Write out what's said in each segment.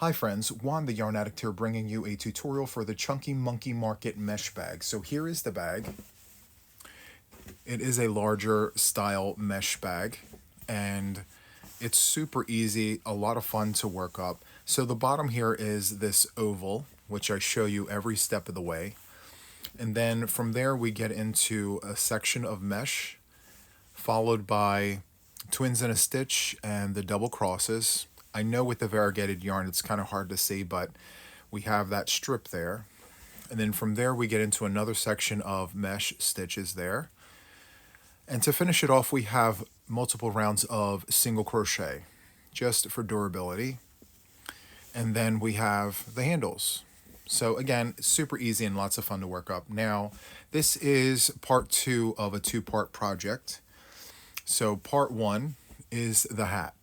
Hi friends, Juan the Yarn Addict here, bringing you a tutorial for the Chunky Monkey Market mesh bag. So here is the bag. It is a larger style mesh bag and it's super easy, a lot of fun to work up. So the bottom here is this oval, which I show you every step of the way. And then from there we get into a section of mesh, followed by twins in a stitch and the double crosses. I know with the variegated yarn it's kind of hard to see, but we have that strip there. And then from there we get into another section of mesh stitches there. And to finish it off, we have multiple rounds of single crochet, just for durability. And then we have the handles. So again, super easy and lots of fun to work up. Now, this is part 2 of a 2-part project. So part 1 is the hat.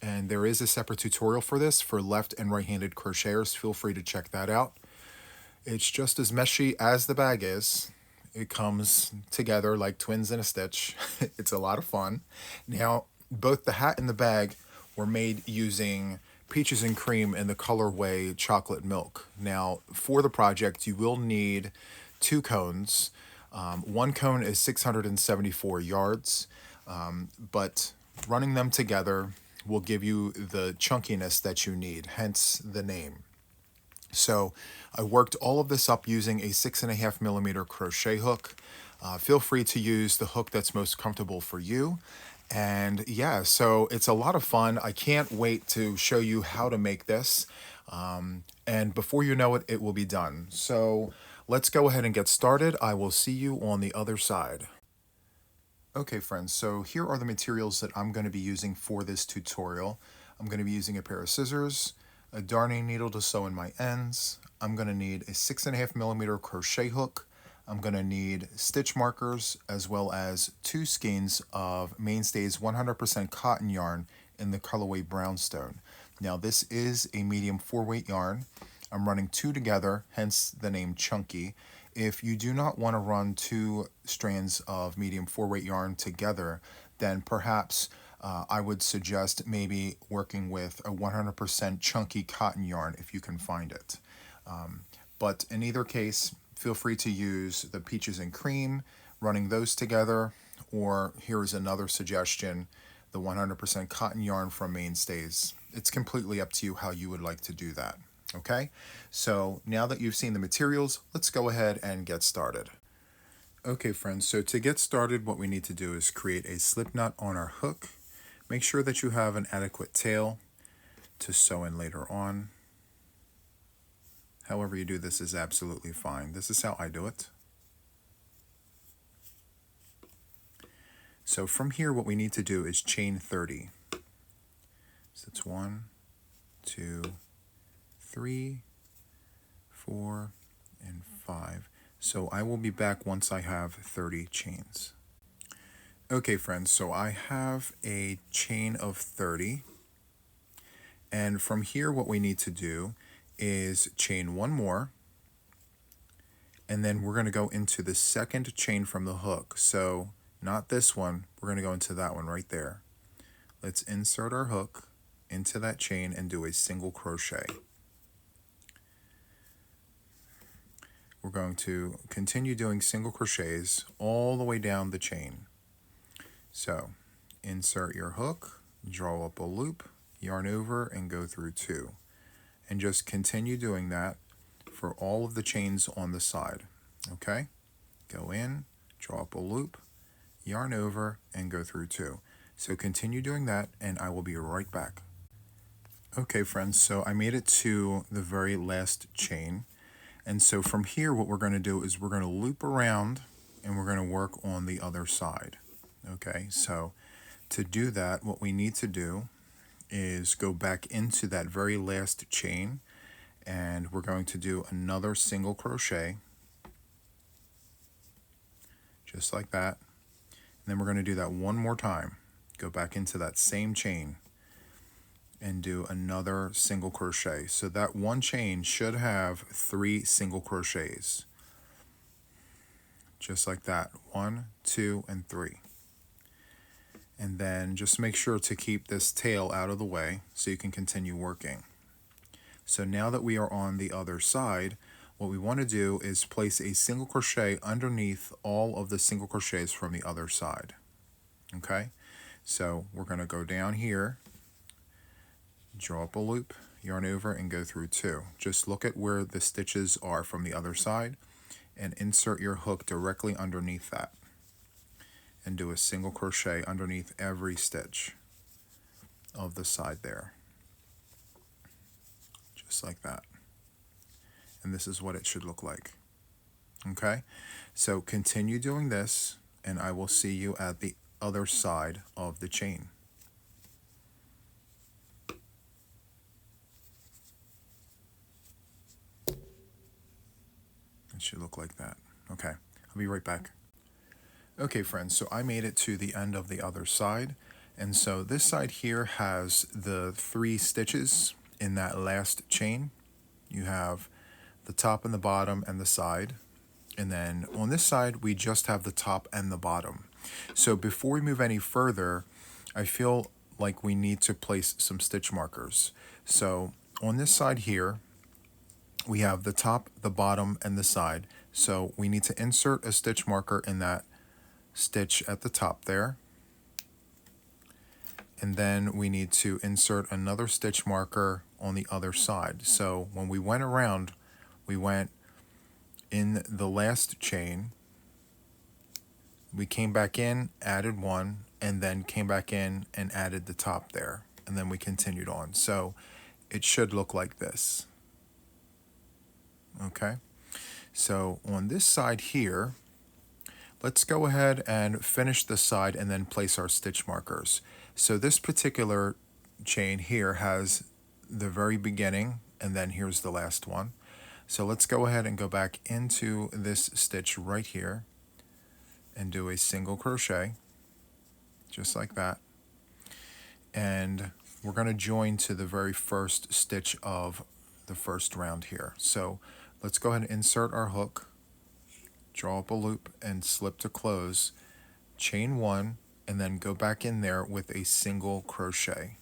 And there is a separate tutorial for this for left and right-handed crocheters. Feel free to check that out. It's just as meshy as the bag is. It comes together like twins in a stitch. It's a lot of fun. Now, both the hat and the bag were made using peaches and cream in the colorway chocolate milk. Now, for the project, you will need 2 cones. One cone is 674 yards, but running them together will give you the chunkiness that you need, hence the name. So I worked all of this up using a 6.5 millimeter crochet hook. Feel free to use the hook that's most comfortable for you. And yeah, so it's a lot of fun. I can't wait to show you how to make this. And before you know it, it will be done. So let's go ahead and get started. I will see you on the other side. Okay friends, so here are the materials that I'm going to be using for this tutorial. I'm going to be using a pair of scissors, a darning needle to sew in my ends. I'm going to need a 6.5 millimeter crochet hook. I'm going to need stitch markers as well as 2 skeins of Mainstays 100% cotton yarn in the colorway brownstone. Now this is a medium 4-weight yarn. I'm running 2 together, hence the name Chunky. If you do not want to run 2 strands of medium 4-weight yarn together, then perhaps I would suggest maybe working with a 100% chunky cotton yarn if you can find it. But in either case, feel free to use the peaches and cream, running those together, or here's another suggestion, the 100% cotton yarn from Mainstays. It's completely up to you how you would like to do that. Okay, so now that you've seen the materials, let's go ahead and get started. Okay friends, so to get started, what we need to do is create a slip knot on our hook. Make sure that you have an adequate tail to sew in later on. However you do this is absolutely fine. This is how I do it. So from here, what we need to do is chain 30. So it's 1, 2, 3, 4, and 5. So I will be back once I have 30 chains. Okay friends, so I have a chain of 30. And from here what we need to do is chain 1 more. And then we're going to go into the second chain from the hook. So not this one, we're going to go into that one right there. Let's insert our hook into that chain and do a single crochet. We're going to continue doing single crochets all the way down the chain. So insert your hook, draw up a loop, yarn over, and go through 2. And just continue doing that for all of the chains on the side. Okay? Go in, draw up a loop, yarn over, and go through 2. So continue doing that, and I will be right back. Okay friends, so I made it to the very last chain. And so from here, what we're going to do is we're going to loop around and we're going to work on the other side. Okay, so to do that, what we need to do is go back into that very last chain and we're going to do another single crochet, just like that. And then we're going to do that one more time. Go back into that same chain and do another single crochet. So that one chain should have 3 single crochets. Just like that. 1, 2, and 3. And then just make sure to keep this tail out of the way so you can continue working. So now that we are on the other side, what we want to do is place a single crochet underneath all of the single crochets from the other side. Okay, so we're going to go down here, draw up a loop, yarn over, and go through 2. Just look at where the stitches are from the other side and insert your hook directly underneath that and do a single crochet underneath every stitch of the side there, just like that. And this is what it should look like. Okay, so continue doing this and I will see you at the other side of the chain. It should look like that. Okay, I'll be right back. Okay friends, so I made it to the end of the other side, and so this side here has the 3 stitches in that last chain. You have the top and the bottom and the side, and then on this side we just have the top and the bottom. So before we move any further, I feel like we need to place some stitch markers. So on this side here we have the top, the bottom, and the side. So we need to insert a stitch marker in that stitch at the top there, and then we need to insert another stitch marker on the other side. So when we went around, we went in the last chain, we came back in, added 1, and then came back in and added the top there, and then we continued on. So it should look like this. Okay, so on this side here, let's go ahead and finish the side and then place our stitch markers. So this particular chain here has the very beginning, and then here's the last one. So let's go ahead and go back into this stitch right here and do a single crochet, just like that. And we're going to join to the very first stitch of the first round here. So let's go ahead and insert our hook, draw up a loop and slip to close, chain 1, and then go back in there with a single crochet,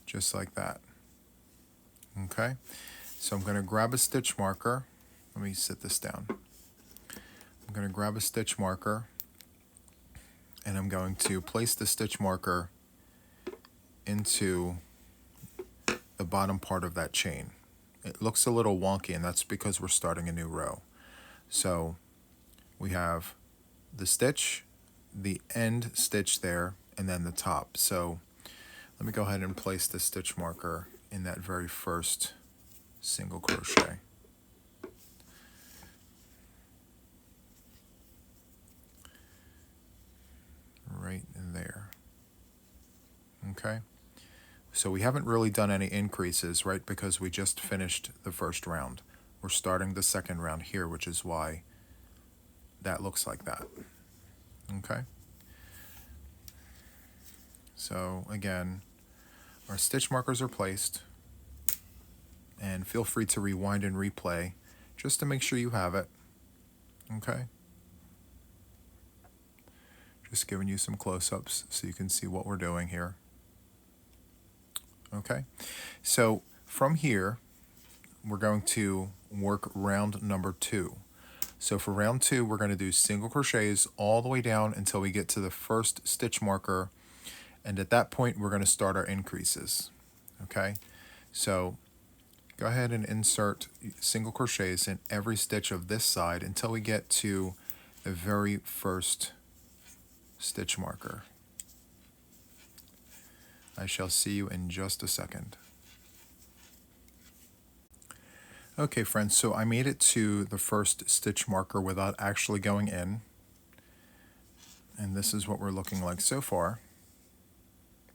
just like that. Okay, so I'm going to grab a stitch marker. Let me sit this down. I'm going to grab a stitch marker and I'm going to place the stitch marker into the bottom part of that chain. It looks a little wonky, and that's because we're starting a new row. So we have the stitch, the end stitch there, and then the top. So let me go ahead and place the stitch marker in that very first single crochet. Right in there. Okay. So we haven't really done any increases, right? Because we just finished the first round. We're starting the second round here, which is why that looks like that. Okay. So again, our stitch markers are placed, and feel free to rewind and replay just to make sure you have it. Okay. Just giving you some close-ups so you can see what we're doing here. Okay, so from here, we're going to work round number 2. So for round 2, we're going to do single crochets all the way down until we get to the first stitch marker, and at that point, we're going to start our increases. Okay, so go ahead and insert single crochets in every stitch of this side until we get to the very first stitch marker. I shall see you in just a second. Okay friends, so I made it to the first stitch marker without actually going in. And this is what we're looking like so far.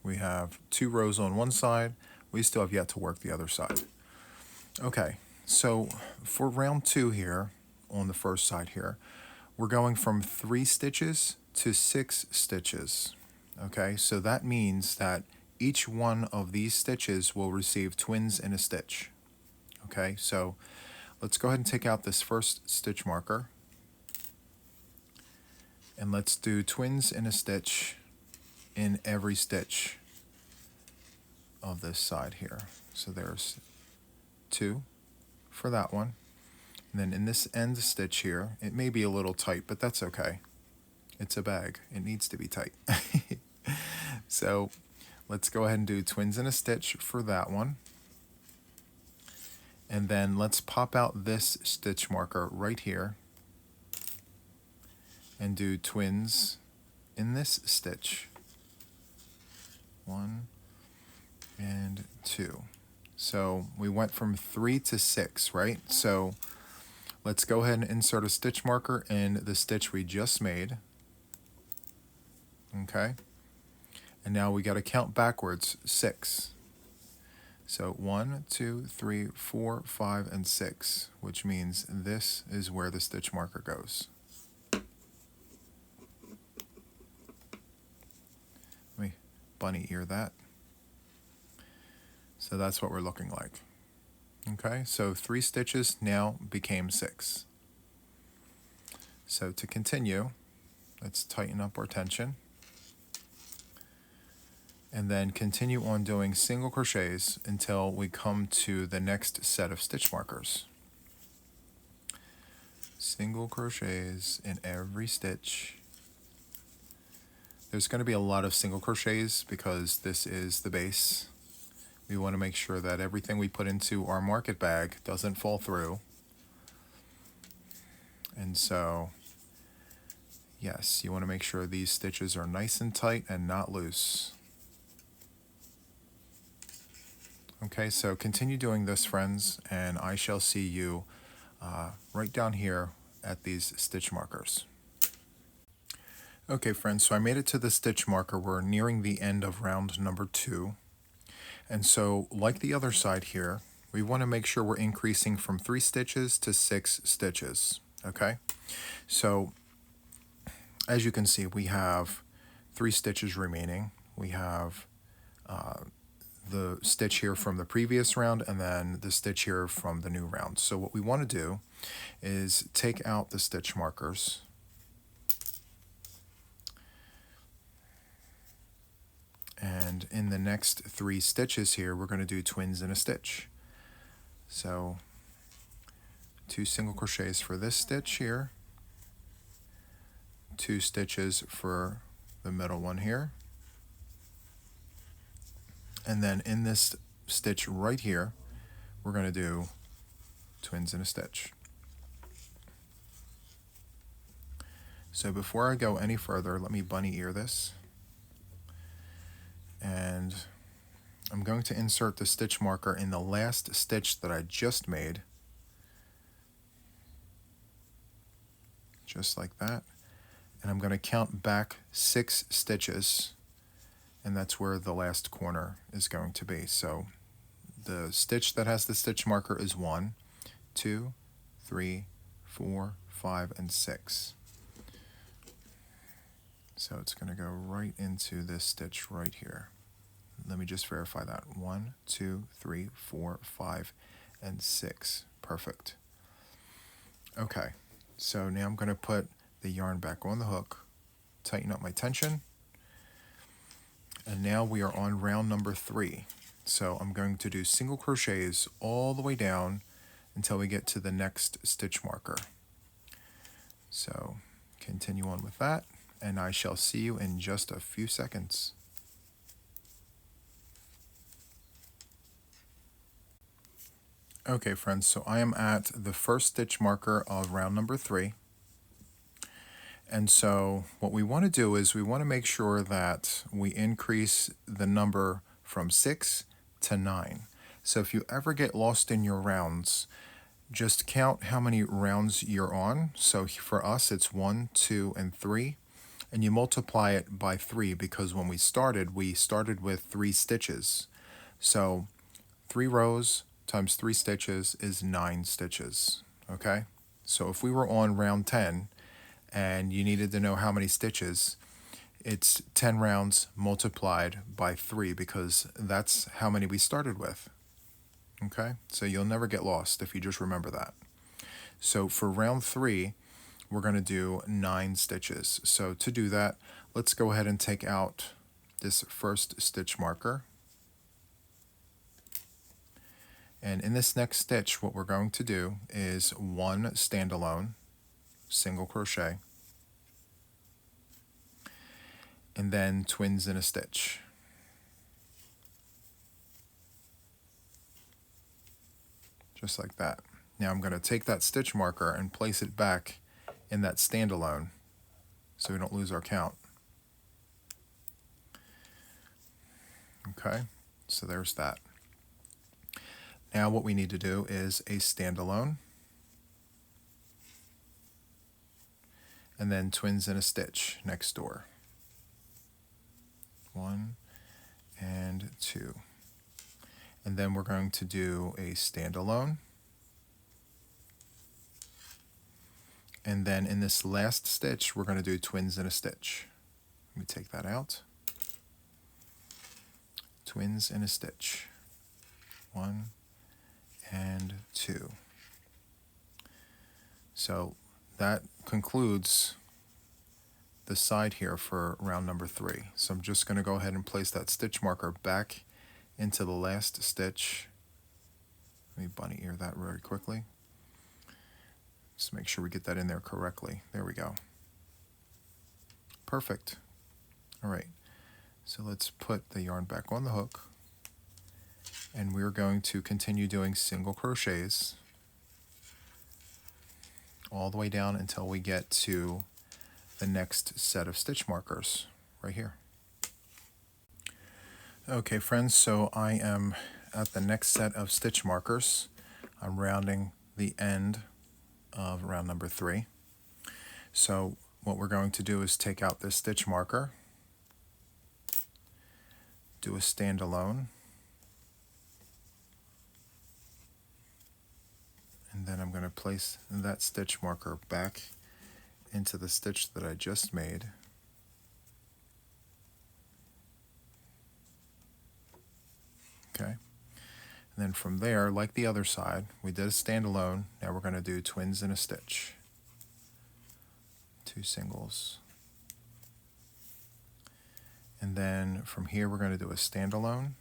We have 2 rows on one side. We still have yet to work the other side. Okay, so for round 2 here, on the first side here, we're going from 3 stitches to 6 stitches. Okay, so that means that each one of these stitches will receive twins in a stitch. Okay, so let's go ahead and take out this first stitch marker, and let's do twins in a stitch in every stitch of this side here. So there's 2 for that one. And then in this end stitch here, it may be a little tight, but that's okay. It's a bag. It needs to be tight. So let's go ahead and do twins in a stitch for that one. And then let's pop out this stitch marker right here and do twins in this stitch. 1 and 2. So we went from 3 to 6, right? So let's go ahead and insert a stitch marker in the stitch we just made. Okay. And now we got to count backwards, 6. So 1, 2, 3, 4, 5, and 6, which means this is where the stitch marker goes. Let me bunny ear that. So that's what we're looking like. Okay, so 3 stitches now became 6. So to continue, let's tighten up our tension. And then continue on doing single crochets until we come to the next set of stitch markers. Single crochets in every stitch. There's going to be a lot of single crochets because this is the base. We want to make sure that everything we put into our market bag doesn't fall through. And so, yes, you want to make sure these stitches are nice and tight and not loose. Okay, so continue doing this, friends, and I shall see you right down here at these stitch markers. Okay, friends, so I made it to the stitch marker. We're nearing the end of round number 2. And so, like the other side here, we want to make sure we're increasing from 3 stitches to 6 stitches. Okay, so as you can see, we have 3 stitches remaining. We have the stitch here from the previous round and then the stitch here from the new round. So what we want to do is take out the stitch markers and in the next 3 stitches here we're going to do twins in a stitch. So 2 single crochets for this stitch here, 2 stitches for the middle one here, and then in this stitch right here, we're going to do twins in a stitch. So before I go any further, let me bunny ear this. And I'm going to insert the stitch marker in the last stitch that I just made. Just like that. And I'm going to count back 6 stitches. And that's where the last corner is going to be. So the stitch that has the stitch marker is 1, 2, 3, 4, 5, and 6. So it's going to go right into this stitch right here. Let me just verify that. 1, 2, 3, 4, 5, and 6. Perfect. Okay, so now I'm going to put the yarn back on the hook, tighten up my tension, and now we are on round number 3. So I'm going to do single crochets all the way down until we get to the next stitch marker. So continue on with that, and I shall see you in just a few seconds. Okay, friends, so I am at the first stitch marker of round number 3. And so what we want to do is we want to make sure that we increase the number from 6 to 9. So if you ever get lost in your rounds, just count how many rounds you're on. So for us, it's 1, 2, and 3. And you multiply it by 3 because when we started with 3 stitches. So 3 rows times 3 stitches is 9 stitches. Okay? So if we were on round 10, and you needed to know how many stitches, it's 10 rounds multiplied by 3 because that's how many we started with. Okay, so you'll never get lost if you just remember that. So for round 3, we're going to do 9 stitches. So to do that, let's go ahead and take out this first stitch marker. And in this next stitch, what we're going to do is one standalone single crochet, and then twins in a stitch. Just like that. Now I'm going to take that stitch marker and place it back in that standalone so we don't lose our count. Okay, so there's that. Now what we need to do is a standalone, and then twins in a stitch next door. 1 and 2. And then we're going to do a standalone. And then in this last stitch, we're going to do twins in a stitch. Let me take that out. Twins in a stitch. 1 and 2. So that concludes the side here for round number 3. So I'm just going to go ahead and place that stitch marker back into the last stitch. Let me bunny ear that very quickly. Just make sure we get that in there correctly. There we go. Perfect. All right, so let's put the yarn back on the hook, and we're going to continue doing single crochets all the way down until we get to the next set of stitch markers right here. Okay friends, so I am at the next set of stitch markers. I'm rounding the end of round number 3. So what we're going to do is take out this stitch marker, do a standalone, and then I'm going to place that stitch marker back into the stitch that I just made. Okay, and then from there, like the other side, we did a standalone. Now we're going to do twins in a stitch. 2 singles. And then from here, we're going to do a standalone,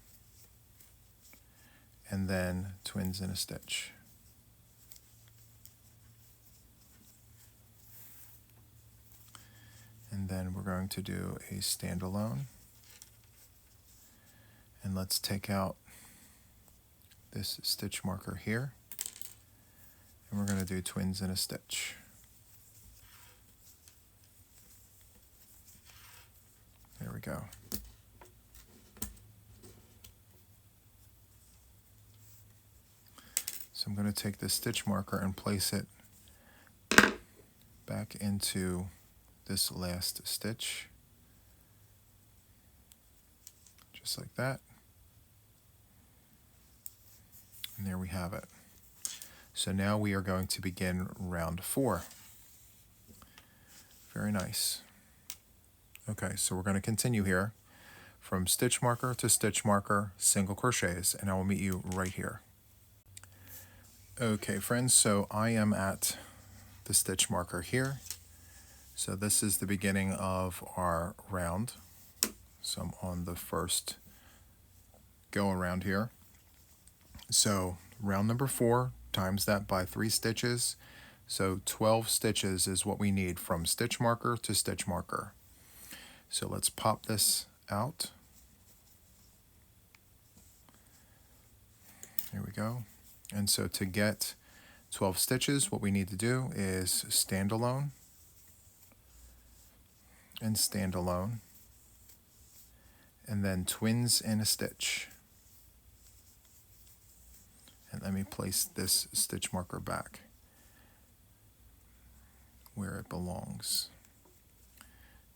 and then twins in a stitch. And then we're going to do a standalone. And let's take out this stitch marker here, and we're going to do twins in a stitch. There we go. So I'm going to take this stitch marker and place it back into this last stitch, just like that. And there we have it. So now we are going to begin round 4. Very nice. Okay, so we're going to continue here from stitch marker to stitch marker, single crochets, and I will meet you right here. Okay friends, so I am at the stitch marker here. So this is the beginning of our round. So I'm on the first go around here. So round number 4, times that by 3 stitches. So 12 stitches is what we need from stitch marker to stitch marker. So let's pop this out. There we go. And so to get 12 stitches, what we need to do is standalone and standalone, and then twins in a stitch. And let me place this stitch marker back where it belongs.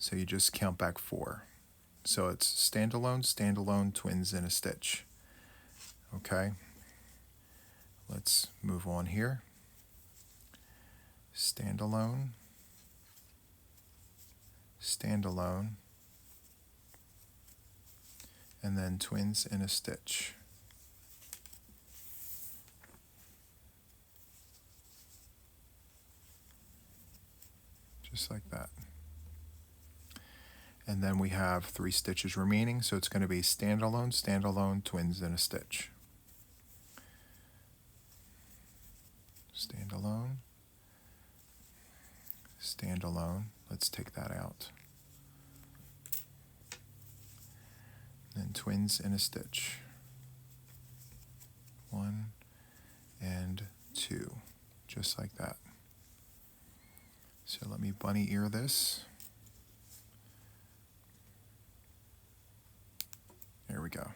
So you just count back 4. So it's standalone, standalone, twins in a stitch. Okay, let's move on here. Standalone, standalone, and then twins in a stitch. Just like that. And then we have 3 stitches remaining, so it's going to be standalone, standalone, twins in a stitch. stand alone, stand alone. Let's take that out. Then twins in a stitch. 1 and 2, just like that. So let me bunny ear this. There we go.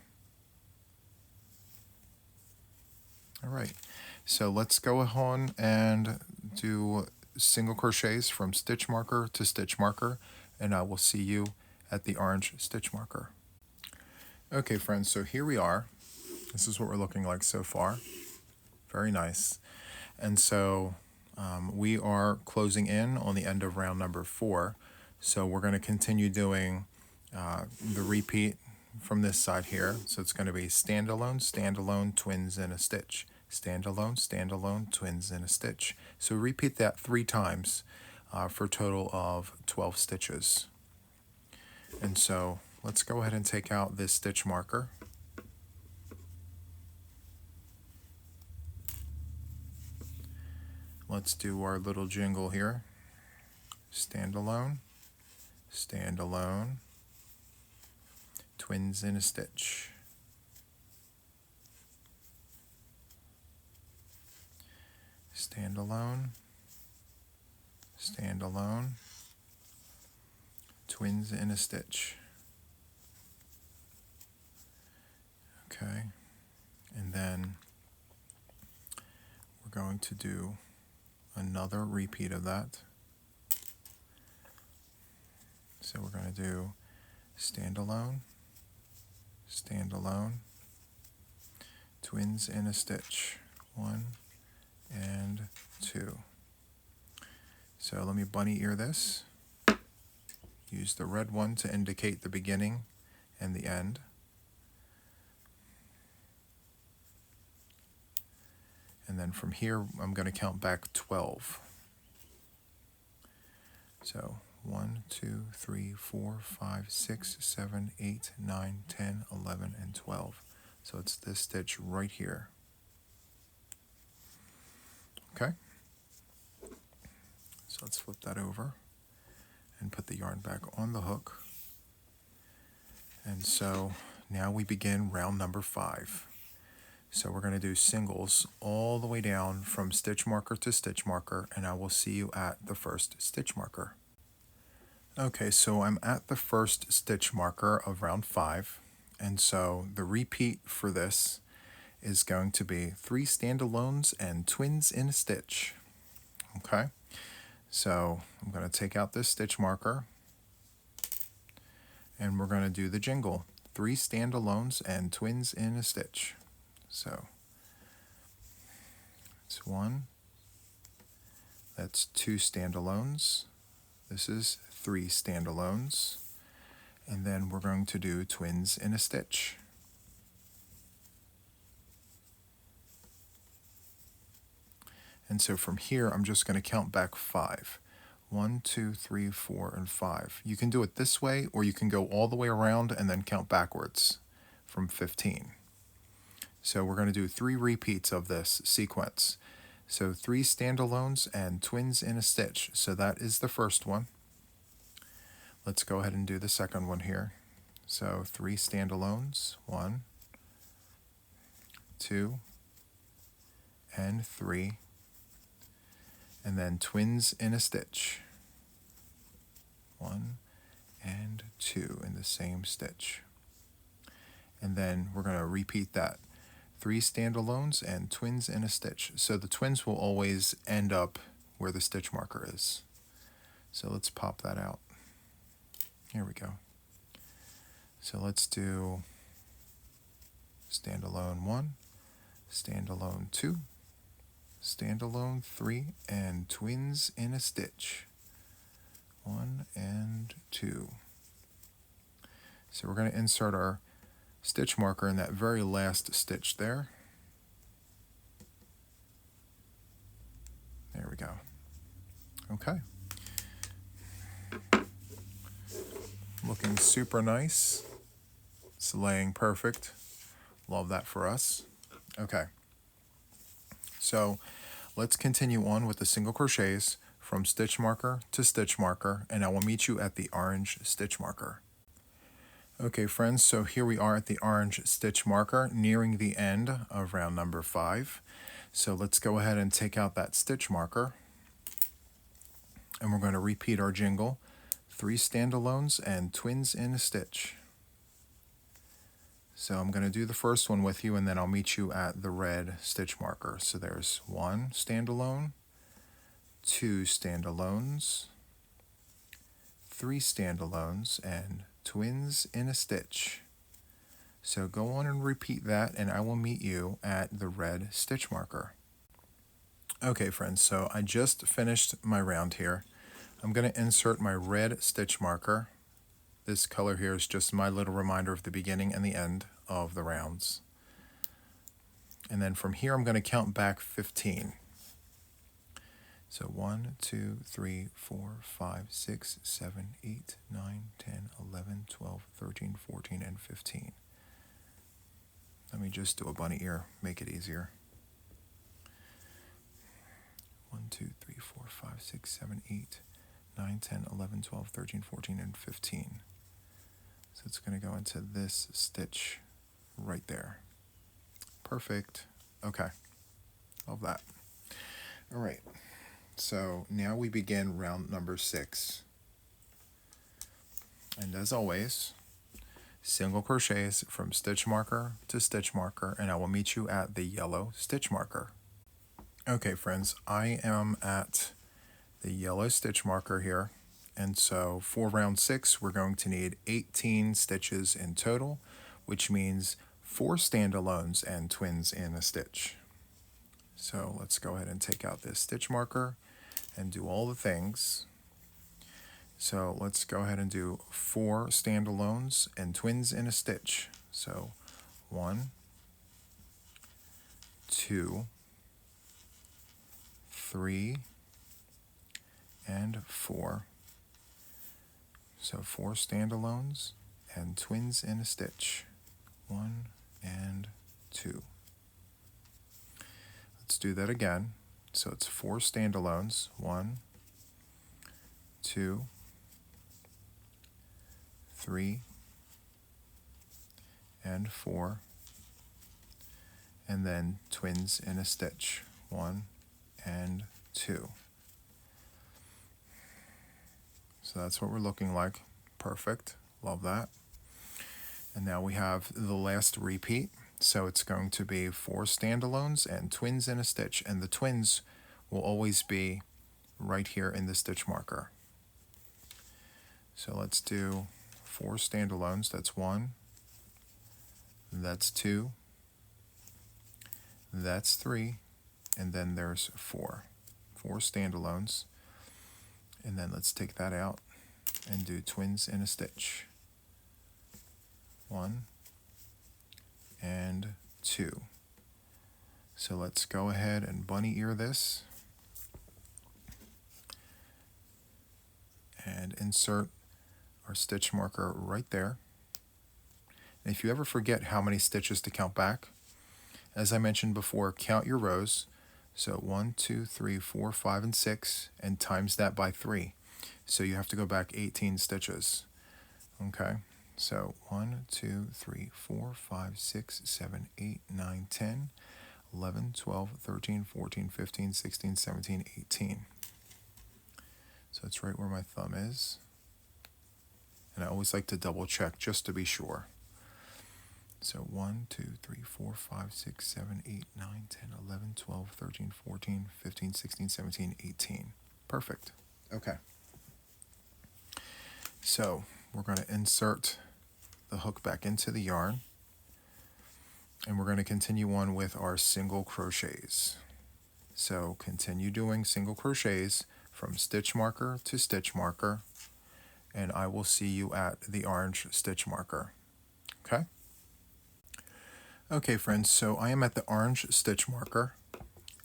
All right, so let's go on and do single crochets from stitch marker to stitch marker, and I will see you at the orange stitch marker. Okay friends, so here we are. This is what we're looking like so far. Very nice. And so we are closing in on the end of round number 4. So we're going to continue doing the repeat from this side here. So it's going to be standalone, standalone, twins in a stitch. Standalone, standalone, twins in a stitch. So repeat that 3 times for a total of 12 stitches. And so let's go ahead and take out this stitch marker. Let's do our little jingle here. Standalone, standalone, twins in a stitch. Standalone, standalone, twins in a stitch. Okay, and then we're going to do another repeat of that. So we're going to do standalone, standalone, twins in a stitch. 1 and 2. So let me bunny ear this. Use the red one to indicate the beginning and the end. And then from here, I'm going to count back 12. So 1, 2, 3, 4, 5, 6, 7, 8, 9, 10, 11, and 12. So it's this stitch right here. Okay. So let's flip that over and put the yarn back on the hook. And so now we begin round number 5. So we're going to do singles all the way down from stitch marker to stitch marker, and I will see you at the first stitch marker. Okay, so I'm at the first stitch marker of round 5, and so the repeat for this is going to be 3 standalones and twins in a stitch. Okay, so I'm going to take out this stitch marker, and we're going to do the jingle. 3 standalones and twins in a stitch. So it's 1, that's 2 standalones, this is 3 standalones, and then we're going to do twins in a stitch. And so from here, I'm just going to count back 5. 1, 2, 3, 4, and 5. You can do it this way, or you can go all the way around and then count backwards from 15. So we're going to do 3 repeats of this sequence. So 3 standalones and twins in a stitch. So that is the first one. Let's go ahead and do the second one here. So 3 standalones, 1, 2, and 3. And then twins in a stitch. 1 and 2 in the same stitch. And then we're going to repeat that. 3 standalones and twins in a stitch. So the twins will always end up where the stitch marker is. So let's pop that out. Here we go. So let's do standalone 1, standalone 2, standalone 3, and twins in a stitch. 1 and 2. So we're going to insert our stitch marker in that very last stitch there. There we go. Okay. Looking super nice. It's laying perfect. Love that for us. Okay. So let's continue on with the single crochets from stitch marker to stitch marker, and I will meet you at the orange stitch marker. Okay friends, so here we are at the orange stitch marker, nearing the end of round number 5. So let's go ahead and take out that stitch marker, and we're going to repeat our jingle, 3 standalones and twins in a stitch. So I'm going to do the first one with you, and then I'll meet you at the red stitch marker. So there's 1 standalone, 2 standalones, 3 standalones, and twins in a stitch. So go on and repeat that, and I will meet you at the red stitch marker. Okay friends, so I just finished my round here. I'm going to insert my red stitch marker. This color here is just my little reminder of the beginning and the end of the rounds. And then from here I'm going to count back 15. So 1, 2, 3, 4, 5, 6, 7, 8, 9, 10, 11, 12, 13, 14, and 15. Let me just do a bunny ear, make it easier. 1, 2, 3, 4, 5, 6, 7, 8, 9, 10, 11, 12, 13, 14, and 15. So it's going to go into this stitch right there. Perfect. Okay. Love that. All right. So now we begin round number 6. And as always, single crochets from stitch marker to stitch marker, and I will meet you at the yellow stitch marker. Okay friends, I am at the yellow stitch marker here, and so for round 6 we're going to need 18 stitches in total, which means 4 standalones and twins in a stitch. So let's go ahead and take out this stitch marker and do all the things. So let's go ahead and do 4 standalones and twins in a stitch. So 1, 2, 3, and 4. So 4 standalones and twins in a stitch. 1 and 2. Let's do that again. So it's 4 standalones. 1, 2, 3, and 4. And then twins in a stitch. 1 and 2. So that's what we're looking like. Perfect. Love that. And now we have the last repeat. So it's going to be 4 standalones and twins in a stitch, and the twins will always be right here in the stitch marker. So let's do 4 standalones. That's 1, that's 2, that's 3, and then there's 4. 4 standalones. And then let's take that out and do twins in a stitch. 1 and 2. So let's go ahead and bunny ear this and insert our stitch marker right there. And if you ever forget how many stitches to count back, as I mentioned before, count your rows. So 1, 2, 3, 4, 5, and 6, and times that by 3. So you have to go back 18 stitches. Okay, so 1, 2, 3, 4, 5, 6, 7, 8, 9, 10, 11, 12, 13, 14, 15, 16, 17, 18. So it's right where my thumb is. And I always like to double check just to be sure. So 1, 2, 3, 4, 5, 6, 7, 8, 9, 10, 11, 12, 13, 14, 15, 16, 17, 18. Perfect. Okay. So we're going to insert the hook back into the yarn, and we're going to continue on with our single crochets. So continue doing single crochets from stitch marker to stitch marker, and I will see you at the orange stitch marker. Okay? Okay friends, so I am at the orange stitch marker,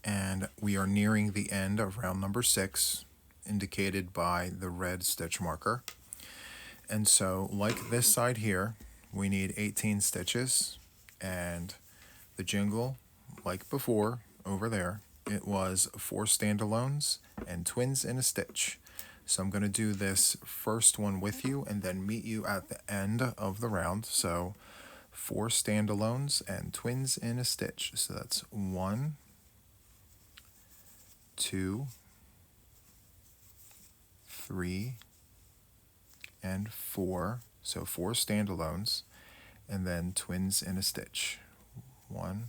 and we are nearing the end of round number 6, indicated by the red stitch marker. And so, like this side here, we need 18 stitches, and the jingle, like before, over there, it was 4 standalones and twins in a stitch. So I'm going to do this first one with you and then meet you at the end of the round. So 4 standalones and twins in a stitch. So that's 1, 2, 3, and 4. So 4 standalones and then twins in a stitch. 1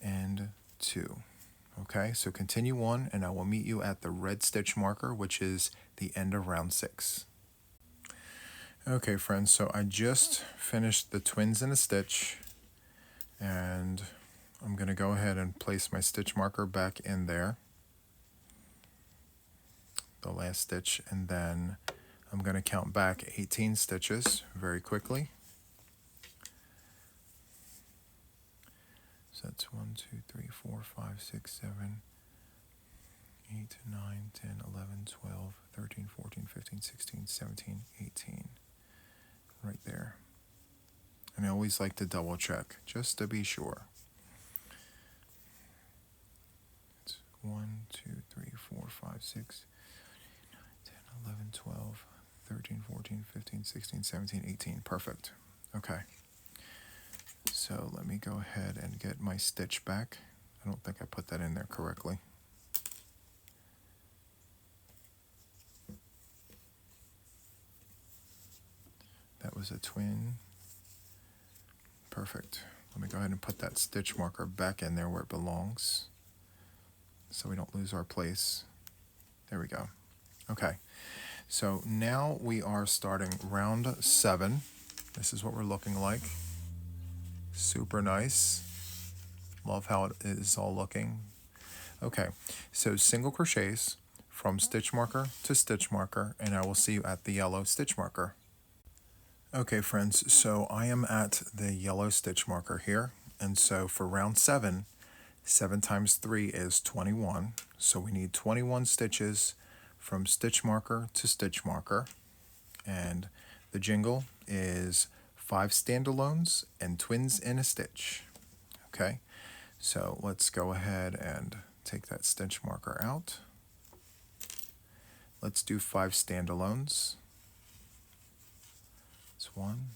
and 2. Okay, so continue on and I will meet you at the red stitch marker, which is the end of round 6. Okay friends, so I just finished the twins in a stitch and I'm going to go ahead and place my stitch marker back in there, the last stitch, and then I'm going to count back 18 stitches very quickly. So that's 1, 2, 3, 4, 5, 6, 7, 8, 9, 10, 11, 12, 13, 14, 15, 16, 17, 18. Right there. And I always like to double check, just to be sure. It's 1, 2, 3, 4, 5, 6, 10, 11, 12, 13, 14, 15, 16, 17, 18. Perfect. Okay. So let me go ahead and get my stitch back. I don't think I put that in there correctly. That was a twin. Perfect. Let me go ahead and put that stitch marker back in there where it belongs so we don't lose our place. There we go. Okay, so now we are starting round 7. This is what we're looking like. Super nice. Love how it is all looking. Okay, so single crochets from stitch marker to stitch marker, and I will see you at the yellow stitch marker. Okay friends, so I am at the yellow stitch marker here, and so for round 7, 7 times 3 is 21, so we need 21 stitches from stitch marker to stitch marker, and the jingle is 5 standalones and twins in a stitch. Okay, so let's go ahead and take that stitch marker out. Let's do 5 standalones. That's 1,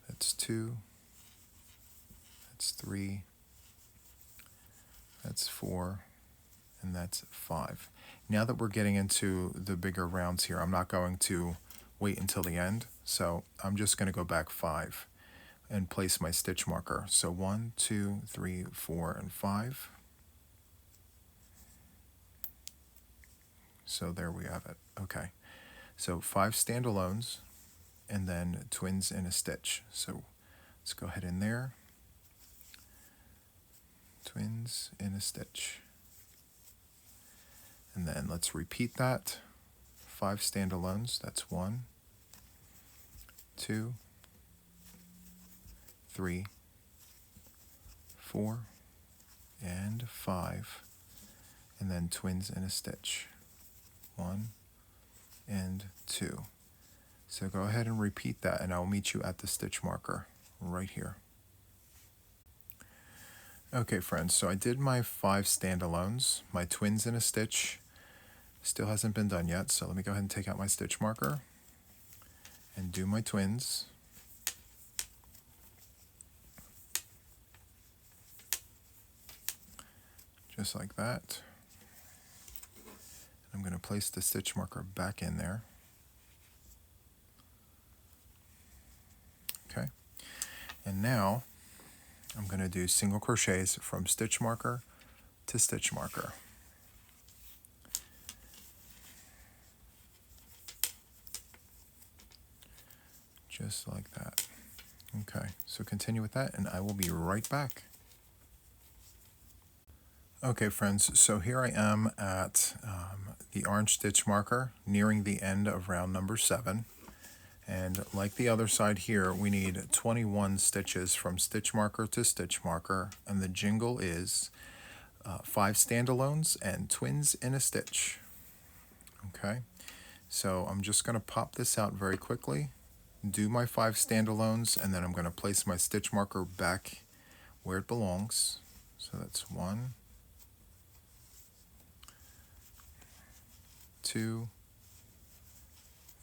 that's 2, that's 3, that's 4, and that's 5. Now that we're getting into the bigger rounds here, I'm not going to wait until the end, so I'm just going to go back 5 and place my stitch marker. So 1, 2, 3, 4, and 5. So there we have it. Okay. So 5 standalones and then twins in a stitch. So let's go ahead in there. Twins in a stitch. And then let's repeat that. 5 standalones. That's 1, 2, 3, 4, and 5. And then twins in a stitch. 1 and 2. So go ahead and repeat that and I'll meet you at the stitch marker right here. Okay friends, so I did my 5 standalones, my twins in a stitch still hasn't been done yet, so let me go ahead and take out my stitch marker and do my twins. Just like that. I'm going to place the stitch marker back in there. Okay, and now I'm going to do single crochets from stitch marker to stitch marker. Just like that. Okay, so continue with that and I will be right back. Okay friends, so here I am at the orange stitch marker, nearing the end of round number 7. And like the other side here, we need 21 stitches from stitch marker to stitch marker, and the jingle is 5 standalones and twins in a stitch. Okay, so I'm just going to pop this out very quickly, do my 5 standalones, and then I'm going to place my stitch marker back where it belongs. So that's 1, 2,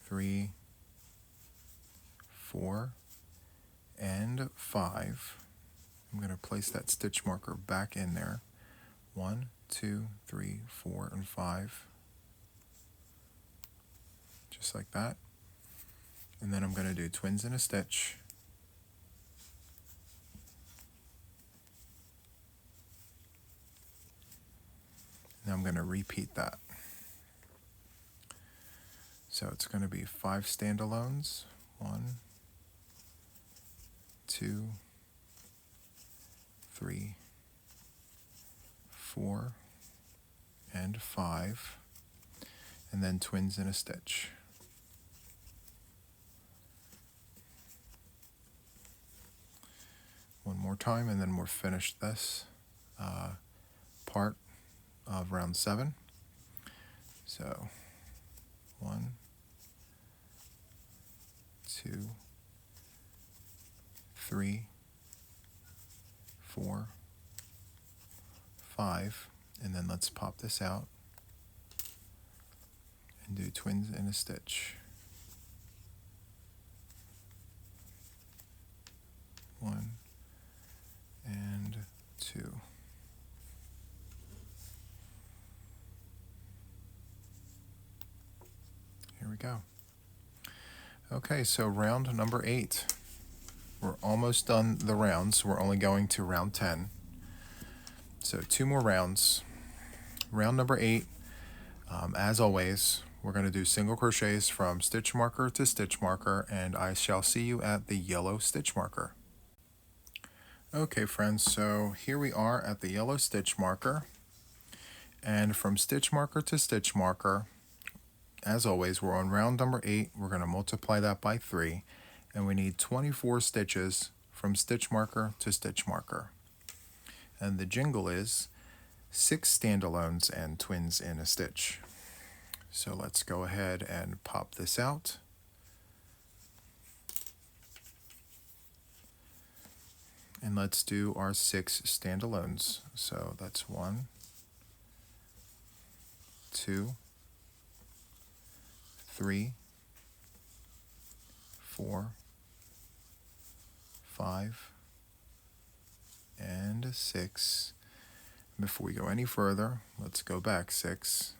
3, 4, and 5. I'm going to place that stitch marker back in there. 1, 2, 3, 4, and 5. Just like that. And then I'm going to do twins in a stitch. And I'm going to repeat that. So it's going to be 5 standalones. 1, 2, 3, 4, and 5. And then twins in a stitch. One more time, and then we're finished this part of round 7. So 1, 2, 3, 4, 5, and then let's pop this out and do twins in a stitch. 1 and 2. Here we go. Okay, so round number 8. We're almost done the rounds. We're only going to round 10. So 2 more rounds. Round number 8, as always, we're going to do single crochets from stitch marker to stitch marker, and I shall see you at the yellow stitch marker. Okay friends, so here we are at the yellow stitch marker, and from stitch marker to stitch marker, as always, we're on round number 8. We're going to multiply that by 3, and we need 24 stitches from stitch marker to stitch marker. And the jingle is 6 standalones and twins in a stitch. So let's go ahead and pop this out. And let's do our 6 standalones. So that's 1, 2, 3, 4, 5, and 6. Before we go any further, let's go back 6.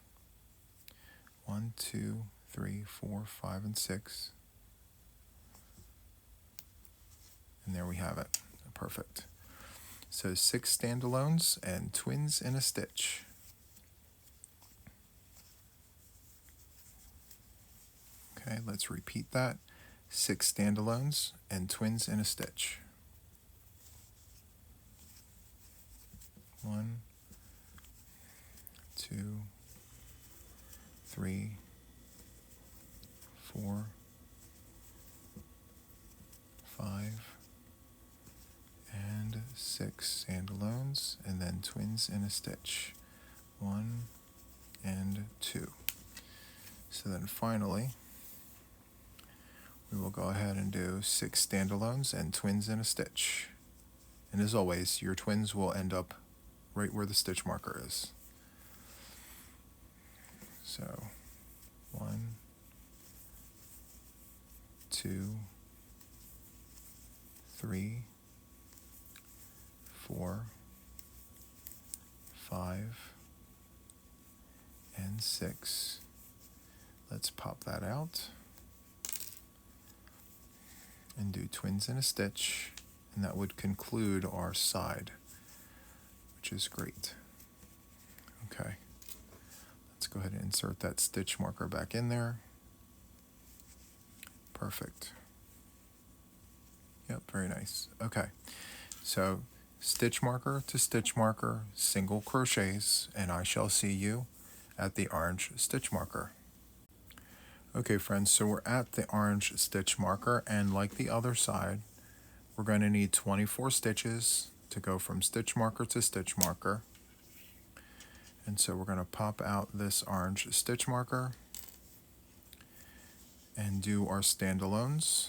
1, 2, 3, 4, 5, and 6. And there we have it. Perfect. So 6 standalones and twins in a stitch. Okay, let's repeat that. 6 standalones and twins in a stitch. 1, 2, 3, 4, 5, and 6 standalones, and then twins in a stitch. 1 and 2. So then finally, we will go ahead and do 6 standalones and twins in a stitch. And as always, your twins will end up right where the stitch marker is. So 1, 2, 3, 4, 5, and 6. Let's pop that out and do twins in a stitch, and that would conclude our side, which is great. Okay, let's go ahead and insert that stitch marker back in there. Perfect. Yep, very nice. Okay, so stitch marker to stitch marker, single crochets, and I shall see you at the orange stitch marker. Okay friends, so we're at the orange stitch marker, and like the other side, we're going to need 24 stitches to go from stitch marker to stitch marker. And so we're going to pop out this orange stitch marker and do our standalones.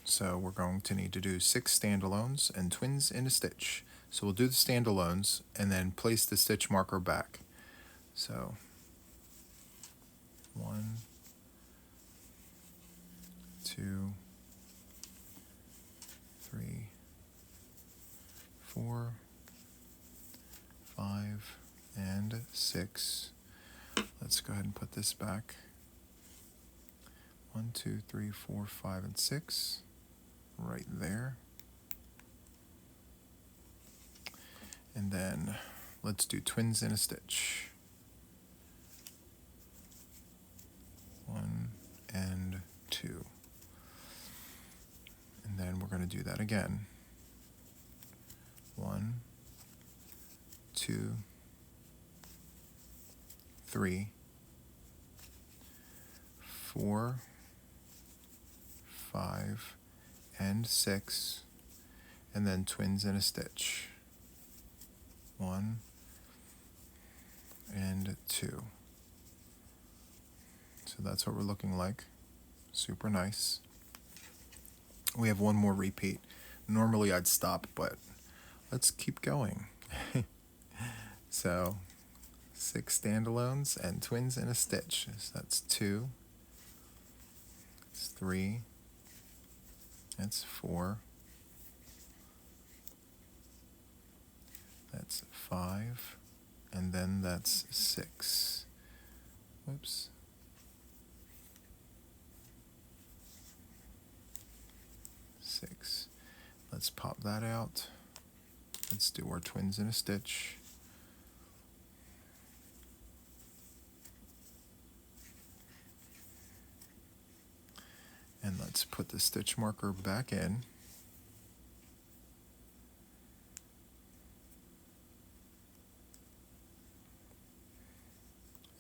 So we're going to need to do 6 standalones and twins in a stitch. So we'll do the standalones and then place the stitch marker back. So 1, 2, 3, 4, 5, and 6. Let's go ahead and put this back. 1, 2, 3, 4, 5, and 6 right there. And then let's do twins in a stitch. 1 and 2. And then we're going to do that again. 1, 2, 3, 4, 5, and 6, and then twins in a stitch. 1 and 2. So that's what we're looking like. Super nice. We have one more repeat. Normally I'd stop, but let's keep going. So 6 standalones and twins in a stitch. So that's 2. That's 3. That's 4. That's 5. And then that's 6. Whoops. 6. Let's pop that out. Let's do our twins in a stitch. And let's put the stitch marker back in.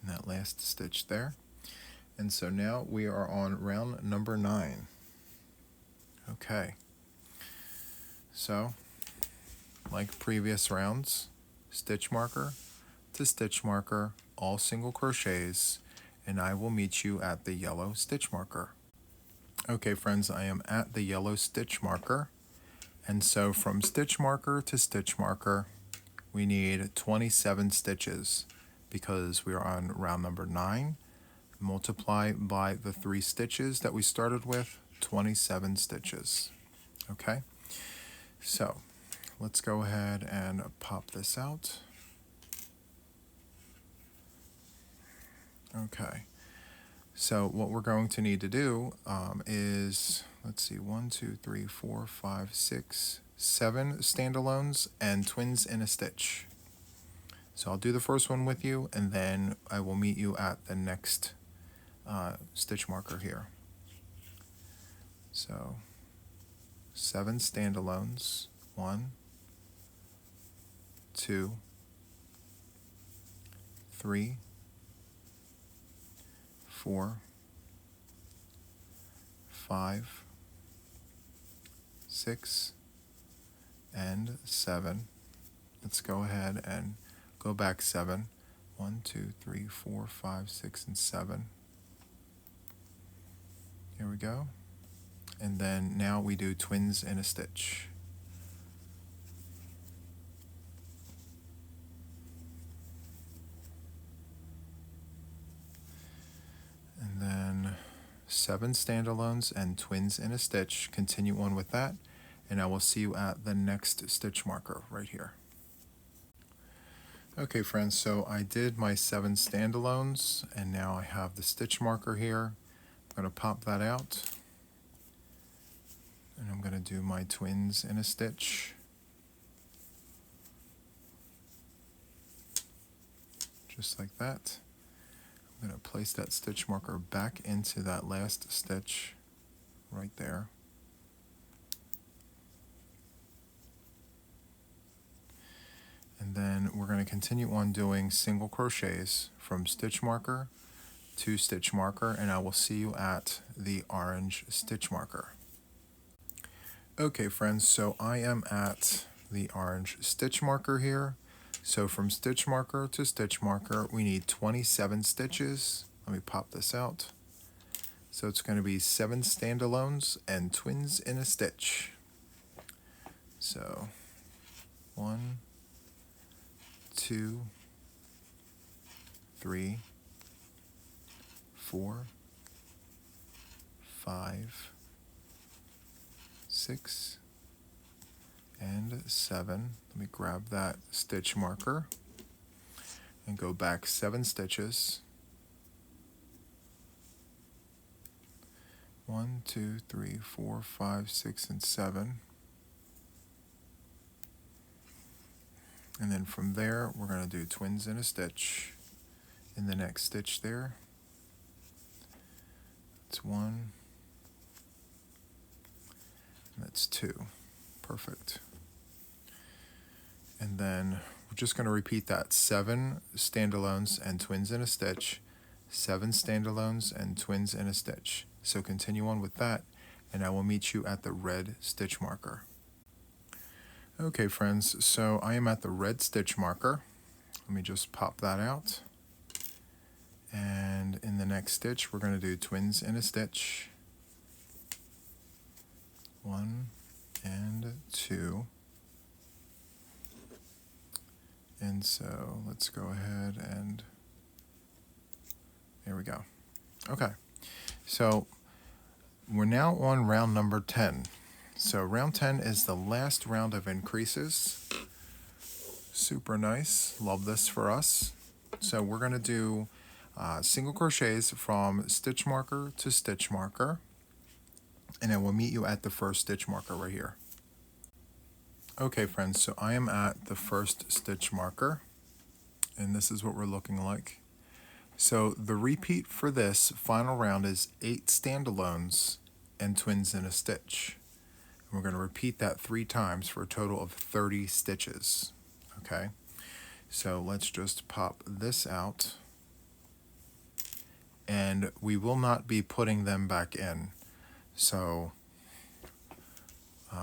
And that last stitch there. And so now we are on round number 9. Okay. So, like previous rounds, stitch marker to stitch marker, all single crochets, and I will meet you at the yellow stitch marker. Okay friends, I am at the yellow stitch marker, and so from stitch marker to stitch marker we need 27 stitches because we are on round number 9. Multiply by the 3 stitches that we started with, 27 stitches. Okay, so let's go ahead and pop this out. Okay. So what we're going to need to do is, let's see, 1, 2, 3, 4, 5, 6, 7 standalones and twins in a stitch. So I'll do the first one with you, and then I will meet you at the next stitch marker here. So 7 standalones, 1, 2, 3, 4, 5, 6, and 7. Let's go ahead and go back 7. 1, 2, 3, 4, 5, 6, and 7. Here we go. And then now we do twins in a stitch. And then 7 standalones and twins in a stitch. Continue on with that, and I will see you at the next stitch marker right here. Okay friends, so I did my 7 standalones, and now I have the stitch marker here. I'm going to pop that out, and I'm going to do my twins in a stitch. Just like that. I'm going to place that stitch marker back into that last stitch right there. And then we're going to continue on doing single crochets from stitch marker to stitch marker, and I will see you at the orange stitch marker. Okay friends, so I am at the orange stitch marker here. So from stitch marker to stitch marker, we need 27 stitches. Let me pop this out. So it's going to be 7 standalones and twins in a stitch. So 1, 2, 3, 4, 5, 6, and 7. Let me grab that stitch marker and go back 7 stitches. 1, 2, 3, 4, 5, 6, and 7. And then from there, we're going to do twins in a stitch in the next stitch there. That's 1, and that's 2. Perfect. And then we're just going to repeat that 7 standalones and twins in a stitch, 7 standalones and twins in a stitch. So continue on with that, and I will meet you at the red stitch marker. Okay friends, so I am at the red stitch marker. Let me just pop that out. And in the next stitch, we're going to do twins in a stitch. 1 and 2. And so let's go ahead and there we go. Okay, so we're now on round number 10. So round 10 is the last round of increases. Super nice, love this for us. So we're going to do single crochets from stitch marker to stitch marker, and I will meet you at the first stitch marker right here. Okay friends, so I am at the first stitch marker, and this is what we're looking like. So the repeat for this final round is 8 standalones and twins in a stitch. And we're going to repeat that 3 times for a total of 30 stitches. Okay, so let's just pop this out, and we will not be putting them back in. So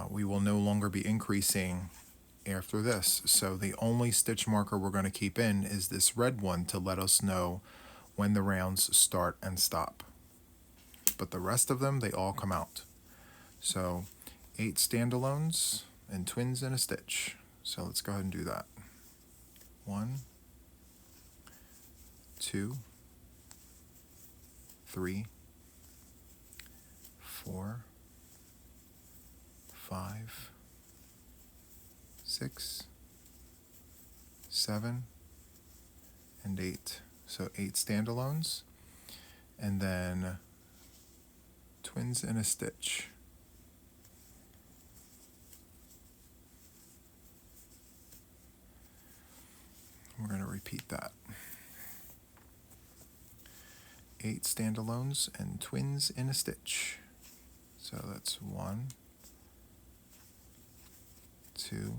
we will no longer be increasing after this. So the only stitch marker we're going to keep in is this red one to let us know when the rounds start and stop. But the rest of them, they all come out. So 8 standalones and twins in a stitch. So let's go ahead and do that. 1, 2, 3, 4, 5, 6, 7, and 8. So 8 standalones, and then twins in a stitch. We're going to repeat that. 8 standalones and twins in a stitch. So that's 1, 2,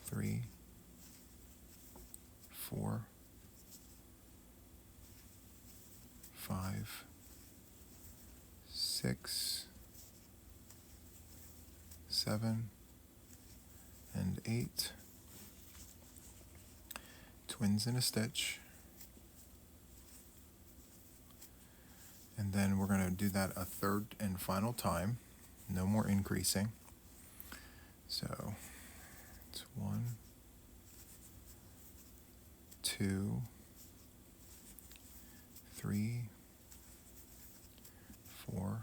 3, 4, 5, 6, 7, and 8. Twins in a stitch. And then we're going to do that a third and final time. No more increasing. So it's 1, 2, 3, 4,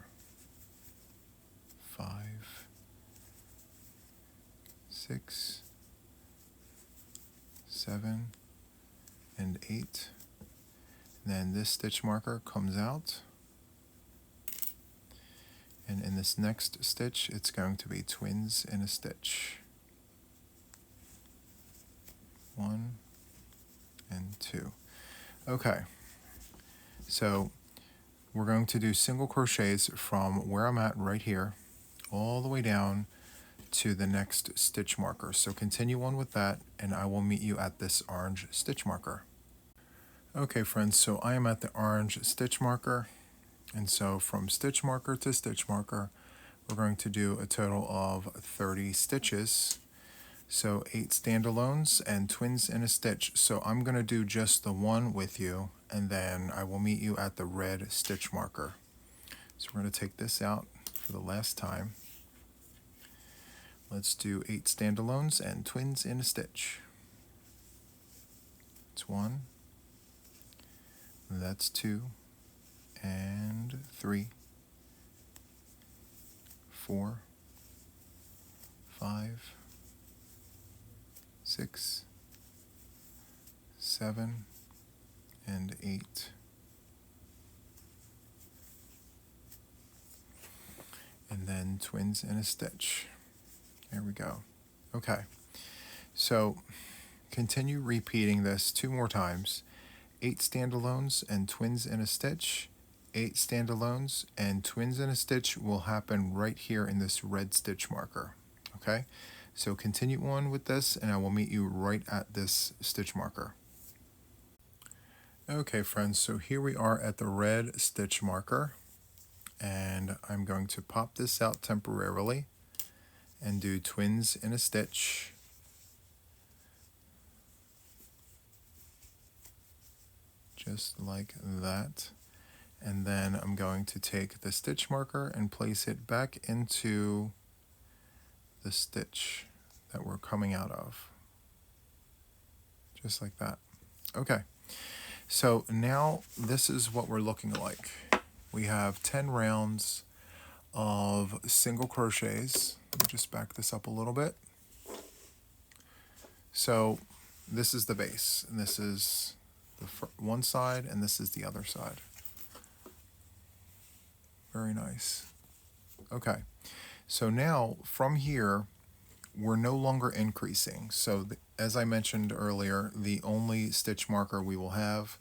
5, 6, 7, and 8. Then this stitch marker comes out, and in this next stitch it's going to be twins in a stitch. 1 and 2. Okay, so we're going to do single crochets from where I'm at right here all the way down to the next stitch marker. So continue on with that, and I will meet you at this orange stitch marker. Okay friends, so I am at the orange stitch marker, and so from stitch marker to stitch marker we're going to do a total of 30 stitches. So 8 standalones and twins in a stitch. So I'm going to do just the one with you, and then I will meet you at the red stitch marker. So we're going to take this out for the last time. Let's do 8 standalones and twins in a stitch. That's 1, that's 2, and 3, 4, 5, 6, 7, and 8. And then twins in a stitch. There we go. Okay, so continue repeating this 2 more times. 8 standalones and twins in a stitch. 8 standalones and twins in a stitch will happen right here in this red stitch marker. Okay, so continue on with this and I will meet you right at this stitch marker. Okay friends, so here we are at the red stitch marker, and I'm going to pop this out temporarily and do twins in a stitch. Just like that. And then I'm going to take the stitch marker and place it back into the stitch that we're coming out of. Just like that. Okay, so now this is what we're looking like. We have 10 rounds of single crochets. Let me just back this up a little bit. So this is the base, and this is the one side, and this is the other side. Very nice. Okay, so now from here, we're no longer increasing. So as I mentioned earlier, the only stitch marker we will have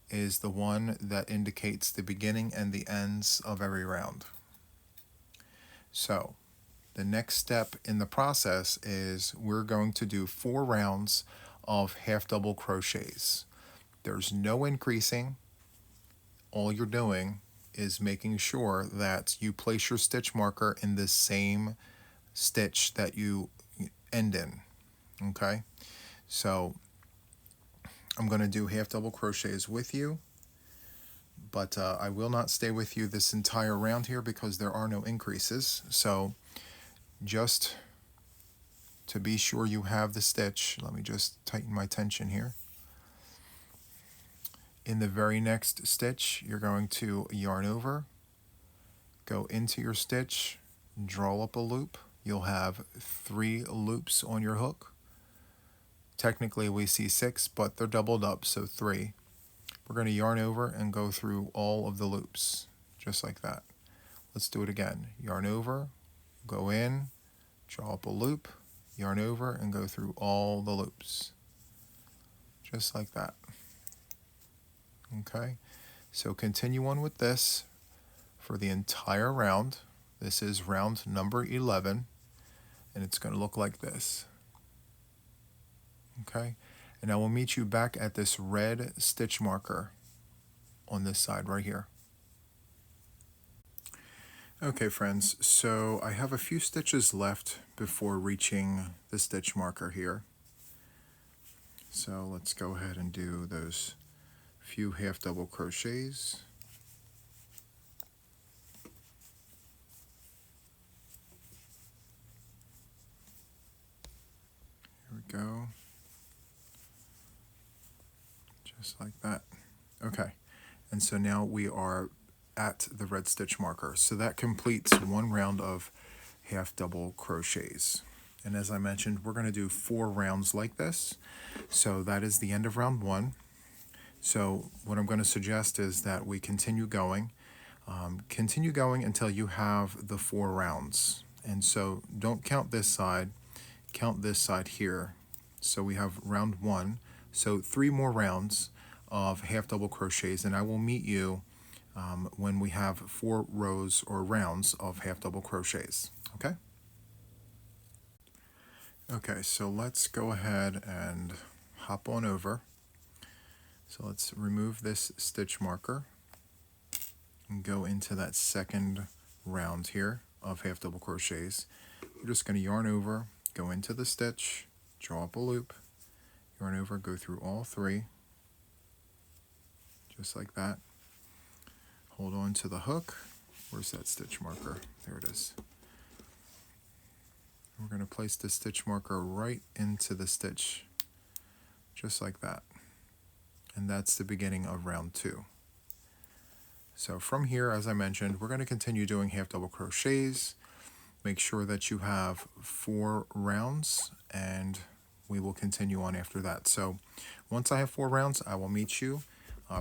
is the one that indicates the beginning and the ends of every round. So the next step in the process is we're going to do 4 rounds of half double crochets. There's no increasing. All you're doing is making sure that you place your stitch marker in the same stitch that you end in. Okay, so I'm going to do half double crochets with you, but I will not stay with you this entire round here because there are no increases. So just to be sure you have the stitch, let me just tighten my tension here. In the very next stitch, you're going to yarn over, go into your stitch, draw up a loop. You'll have 3 loops on your hook. Technically we see 6, but they're doubled up, so 3. We're going to yarn over and go through all of the loops, just like that. Let's do it again. Yarn over, go in, draw up a loop, yarn over, and go through all the loops, just like that. Okay, so continue on with this for the entire round. This is round number 11, and it's going to look like this. Okay, and I will meet you back at this red stitch marker on this side right here. Okay friends, so I have a few stitches left before reaching the stitch marker here. So let's go ahead and do those few half double crochets. Here we go. Just like that. Okay, and so now we are at the red stitch marker. So that completes 1 round of half double crochets. And as I mentioned, we're going to do 4 rounds like this. So that is the end of round 1. So what I'm going to suggest is that we continue going. Continue going until you have the 4 rounds. And so don't count this side, count this side here. So we have round 1. So 3 more rounds of half double crochets, and I will meet you when we have 4 rows or rounds of half double crochets. Okay? Okay, so let's go ahead and hop on over. So let's remove this stitch marker and go into that second round here of half double crochets. We're just going to yarn over, go into the stitch, draw up a loop, yarn over, go through all 3, just like that. Hold on to the hook. Where's that stitch marker? There it is. We're going to place the stitch marker right into the stitch, just like that. And that's the beginning of round 2. So from here, as I mentioned, we're going to continue doing half double crochets. Make sure that you have 4 rounds, and we will continue on after that. So once I have 4 rounds, I will meet you.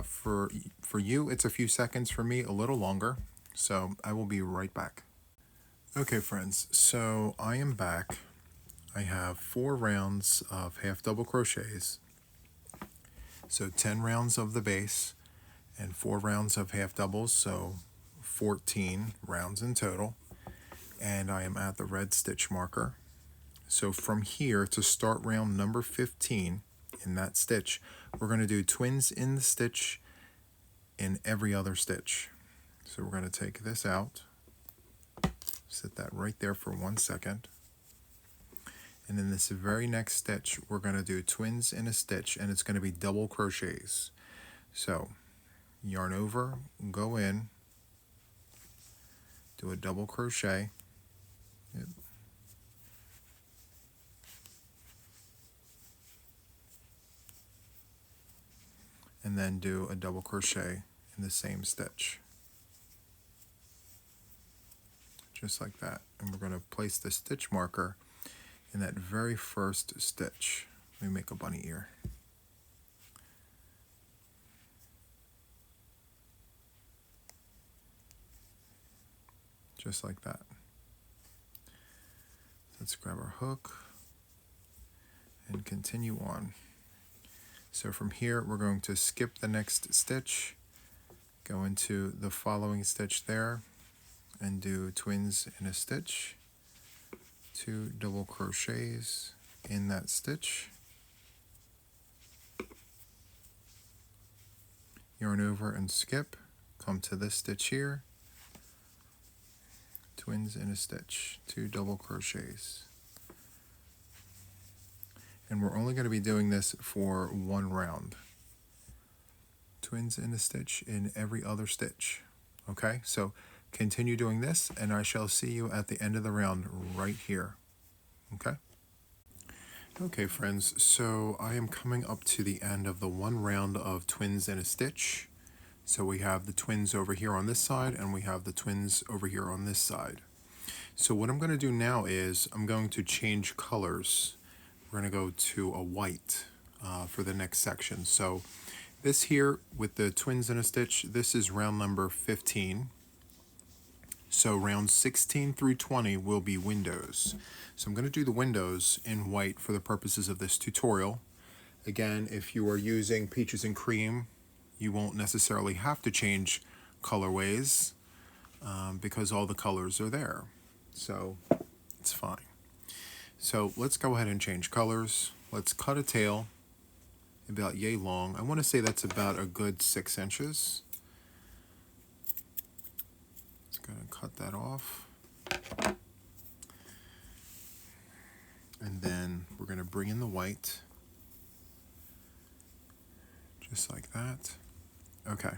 For you, it's a few seconds. For me, a little longer. So I will be right back. Okay, friends, so I am back. I have 4 rounds of half double crochets. So 10 rounds of the base and 4 rounds of half doubles, so 14 rounds in total. And I am at the red stitch marker. So from here, to start round number 15 in that stitch, we're going to do twins in the stitch in every other stitch. So we're going to take this out, set that right there for 1 second. And in this very next stitch, we're going to do twins in a stitch, and it's going to be double crochets. So yarn over, go in, do a double crochet. Yep. And then do a double crochet in the same stitch. Just like that. And we're going to place the stitch marker in that very first stitch. Let me make a bunny ear. Just like that. Let's grab our hook and continue on. So from here, we're going to skip the next stitch, go into the following stitch there, and do twins in a stitch, 2 double crochets in that stitch, yarn over and skip, come to this stitch here, twins in a stitch, 2 double crochets. And we're only going to be doing this for 1 round. Twins in a stitch in every other stitch. Okay, so continue doing this, and I shall see you at the end of the round right here. Okay? Okay, friends, so I am coming up to the end of the 1 round of twins in a stitch. So we have the twins over here on this side, and we have the twins over here on this side. So what I'm going to do now is I'm going to change colors. We're going to go to a white for the next section. So this here with the twins in a stitch, this is round number 15. So rounds 16 through 20 will be windows. So I'm going to do the windows in white for the purposes of this tutorial. Again, if you are using peaches and cream, you won't necessarily have to change colorways because all the colors are there. So it's fine. So let's go ahead and change colors. Let's cut a tail about yay long. I want to say that's about a good 6 inches. Just going to cut that off. And then we're going to bring in the white. Just like that. Okay.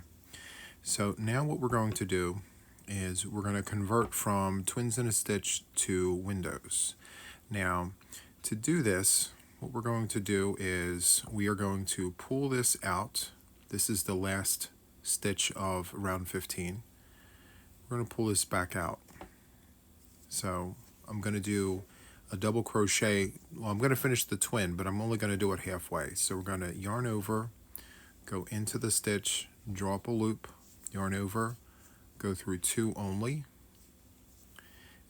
So now what we're going to do is we're going to convert from twins in a stitch to windows. Now, to do this, what we're going to do is we are going to pull this out. This is the last stitch of round 15. We're going to pull this back out. So I'm going to do a double crochet. Well, I'm going to finish the twin, but I'm only going to do it halfway. So we're going to yarn over, go into the stitch, draw up a loop, yarn over, go through 2 only.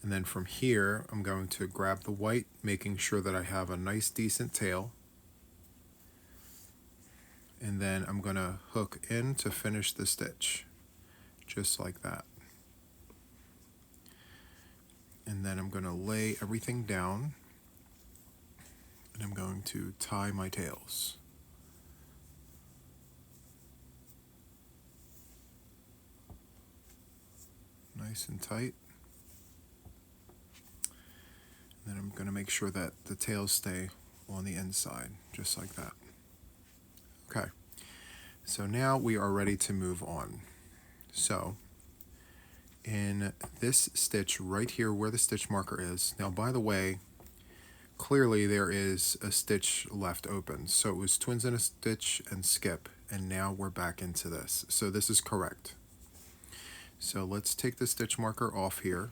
And then from here, I'm going to grab the white, making sure that I have a nice, decent tail. And then I'm going to hook in to finish the stitch, just like that. And then I'm going to lay everything down, and I'm going to tie my tails. Nice and tight. Then I'm going to make sure that the tails stay on the inside, just like that. Okay, so now we are ready to move on. So in this stitch right here where the stitch marker is, now by the way, clearly there is a stitch left open. So it was twins in a stitch and skip, and now we're back into this. So this is correct. So let's take the stitch marker off here.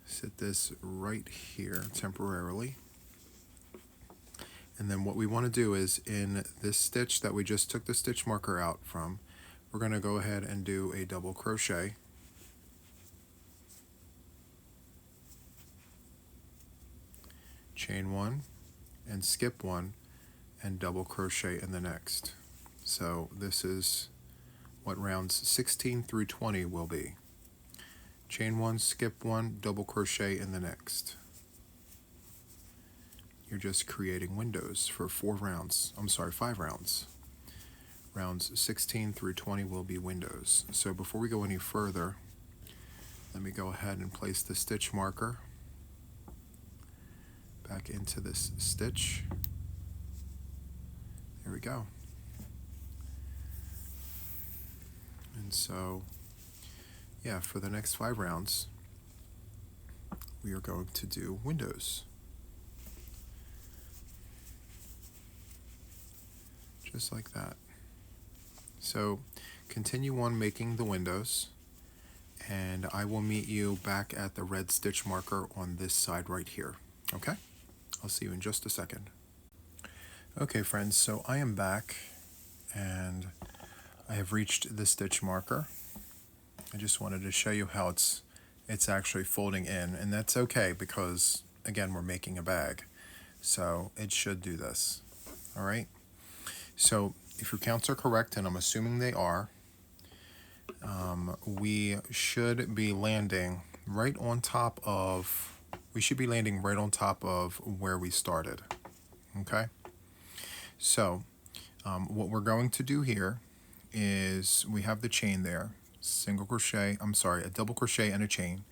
Set this right here temporarily. And then what we want to do is in this stitch that we just took the stitch marker out from, we're going to go ahead and do a double crochet. Chain one and skip one and double crochet in the next. So this is what rounds 16 through 20 will be. Chain one, skip one, double crochet in the next. You're just creating windows for 5 rounds. Rounds 16 through 20 will be windows. So before we go any further, let me go ahead and place the stitch marker back into this stitch. There we go. And so, yeah, for the next 5 rounds, we are going to do windows. Just like that. So continue on making the windows, and I will meet you back at the red stitch marker on this side right here. Okay? I'll see you in just a second. Okay, friends, so I am back, and I have reached the stitch marker. I just wanted to show you how it's actually folding in, and that's okay because, again, we're making a bag, so it should do this. All right? So if your counts are correct, and I'm assuming they are, we should be landing right on top of where we started. Okay? So what we're going to do here is we have the chain there, a double crochet and a chain.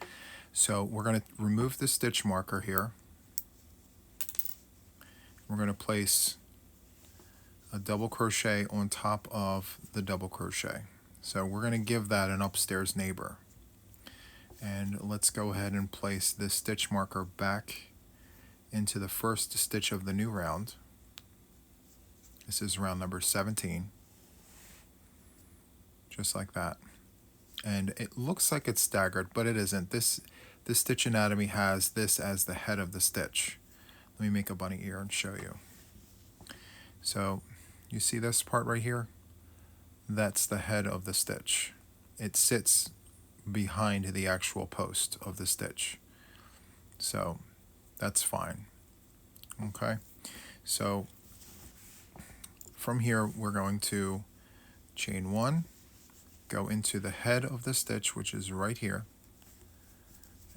So we're going to remove the stitch marker here. We're going to place a double crochet on top of the double crochet. So we're going to give that an upstairs neighbor. And let's go ahead and place this stitch marker back into the first stitch of the new round. This is round number 17. Just like that. And it looks like it's staggered, but it isn't. This stitch anatomy has this as the head of the stitch. Let me make a bunny ear and show you. So you see this part right here? That's the head of the stitch. It sits behind the actual post of the stitch. So that's fine. Okay? So from here, we're going to chain one, go into the head of the stitch, which is right here,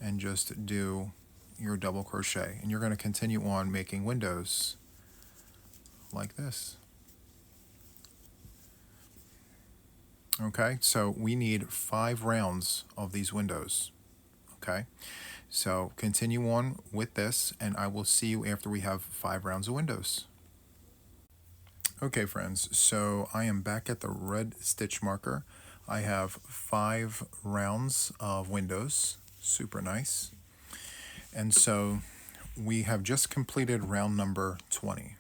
and just do your double crochet. And you're going to continue on making windows like this. Okay, so we need 5 rounds of these windows. Okay, so continue on with this, and I will see you after we have 5 rounds of windows. Okay, friends, so I am back at the red stitch marker. I have 5 rounds of windows. Super nice. And so we have just completed round number 20.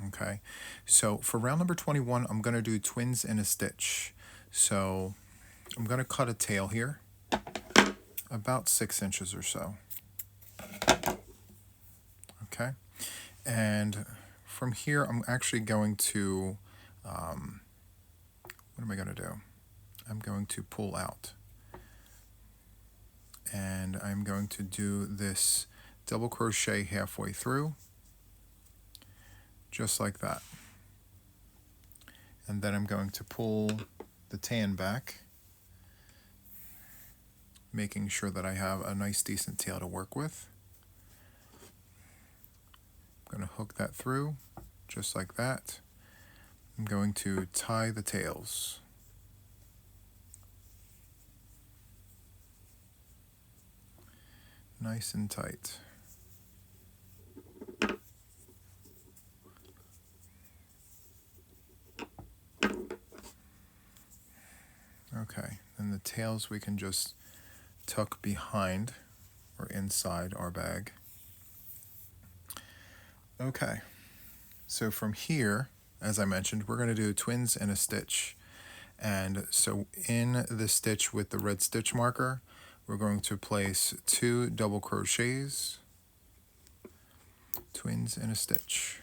Okay, so for round number 21, I'm going to do twins in a stitch. So I'm going to cut a tail here, about 6 inches or so. Okay, and from here I'm actually going to, what am I going to do? I'm going to pull out. And I'm going to do this double crochet halfway through, just like that. And then I'm going to pull the tan back, making sure that I have a nice decent tail to work with. I'm going to hook that through, just like that. I'm going to tie the tails. Nice and tight. Okay, and the tails we can just tuck behind or inside our bag. Okay, so from here, as I mentioned, we're going to do twins in a stitch. And so in the stitch with the red stitch marker, we're going to place 2 double crochets, twins in a stitch.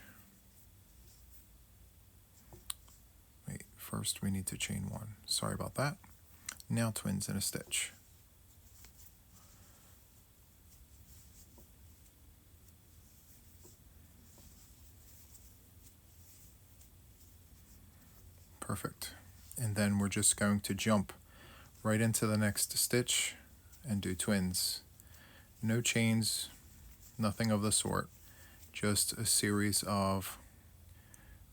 Wait, first we need to chain 1. Sorry about that. Now twins in a stitch. Perfect. And then we're just going to jump right into the next stitch and do twins. No chains, nothing of the sort, just a series of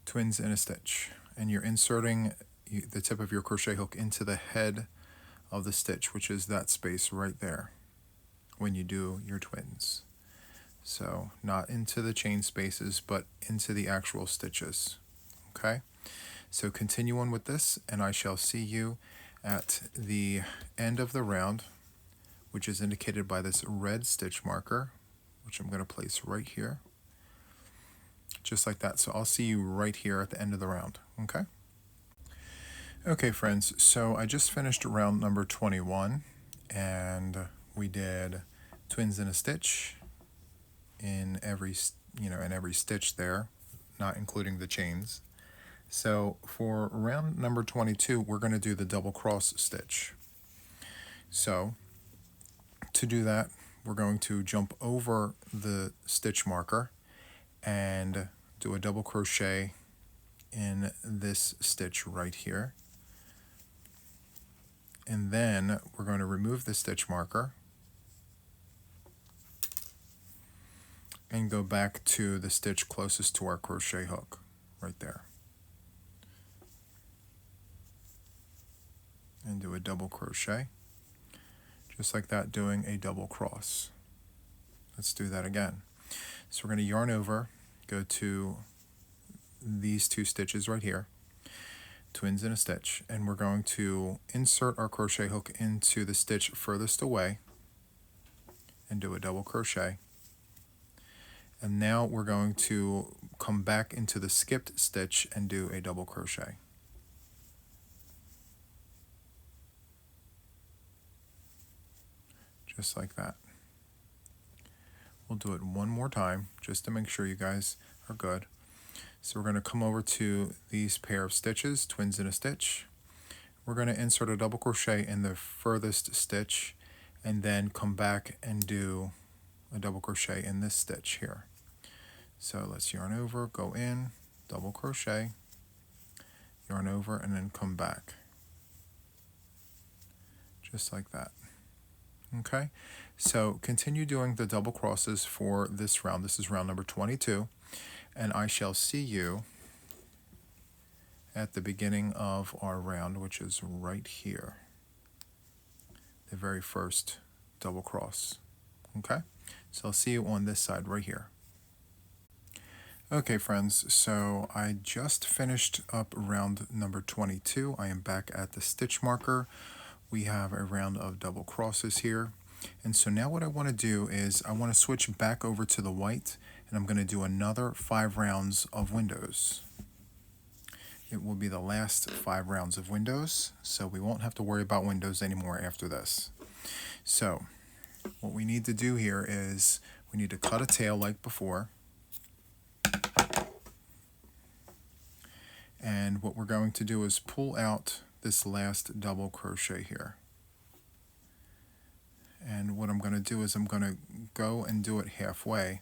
twins in a stitch. And you're inserting the tip of your crochet hook into the head of the stitch, which is that space right there when you do your twins. So not into the chain spaces, but into the actual stitches. Okay? So continue on with this, and I shall see you at the end of the round, which is indicated by this red stitch marker, which I'm going to place right here, just like that. So I'll see you right here at the end of the round. Okay? Okay, friends, so I just finished round number 21, and we did twins in a stitch in every stitch there, not including the chains. So for round number 22, we're going to do the double cross stitch. So to do that, we're going to jump over the stitch marker and do a double crochet in this stitch right here. And then we're going to remove the stitch marker and go back to the stitch closest to our crochet hook right there. And do a double crochet, just like that, doing a double cross. Let's do that again. So we're going to yarn over, go to these 2 stitches right here, twins in a stitch, and we're going to insert our crochet hook into the stitch furthest away and do a double crochet. And now we're going to come back into the skipped stitch and do a double crochet. Just like that. We'll do it one more time just to make sure you guys are good. So we're going to come over to these pair of stitches, twins in a stitch. We're going to insert a double crochet in the furthest stitch and then come back and do a double crochet in this stitch here. So let's yarn over, go in, double crochet, yarn over, and then come back. Just like that. Okay, so continue doing the double crosses for this round. This is round number 22, and I shall see you at the beginning of our round, which is right here, the very first double cross. Okay, so I'll see you on this side right here. Okay, friends, so I just finished up round number 22. I am back at the stitch marker. We have a round of double crosses here. And so now what I want to do is I want to switch back over to the white, and I'm going to do another 5 rounds of windows. It will be the last 5 rounds of windows, so we won't have to worry about windows anymore after this. So what we need to do here is we need to cut a tail like before. And what we're going to do is pull out this last double crochet here. And what I'm going to do is I'm going to go and do it halfway,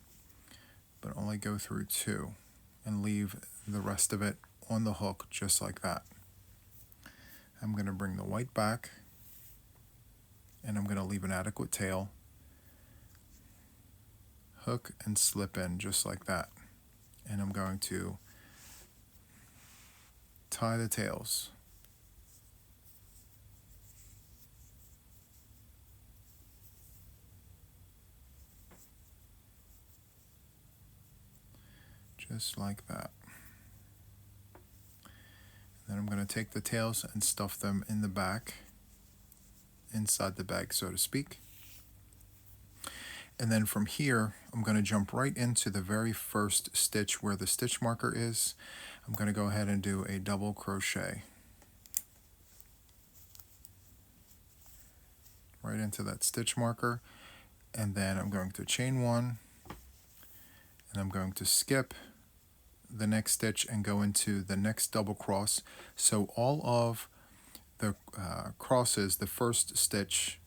but only go through 2 and leave the rest of it on the hook just like that. I'm going to bring the white back, and I'm going to leave an adequate tail, hook and slip in just like that. And I'm going to tie the tails. Just like that. Then I'm going to take the tails and stuff them in the back, inside the bag, so to speak. And then from here, I'm going to jump right into the very first stitch where the stitch marker is. I'm going to go ahead and do a double crochet right into that stitch marker, and then I'm going to chain one, and I'm going to skip the next stitch and go into the next double cross. So all of the crosses, the first stitch,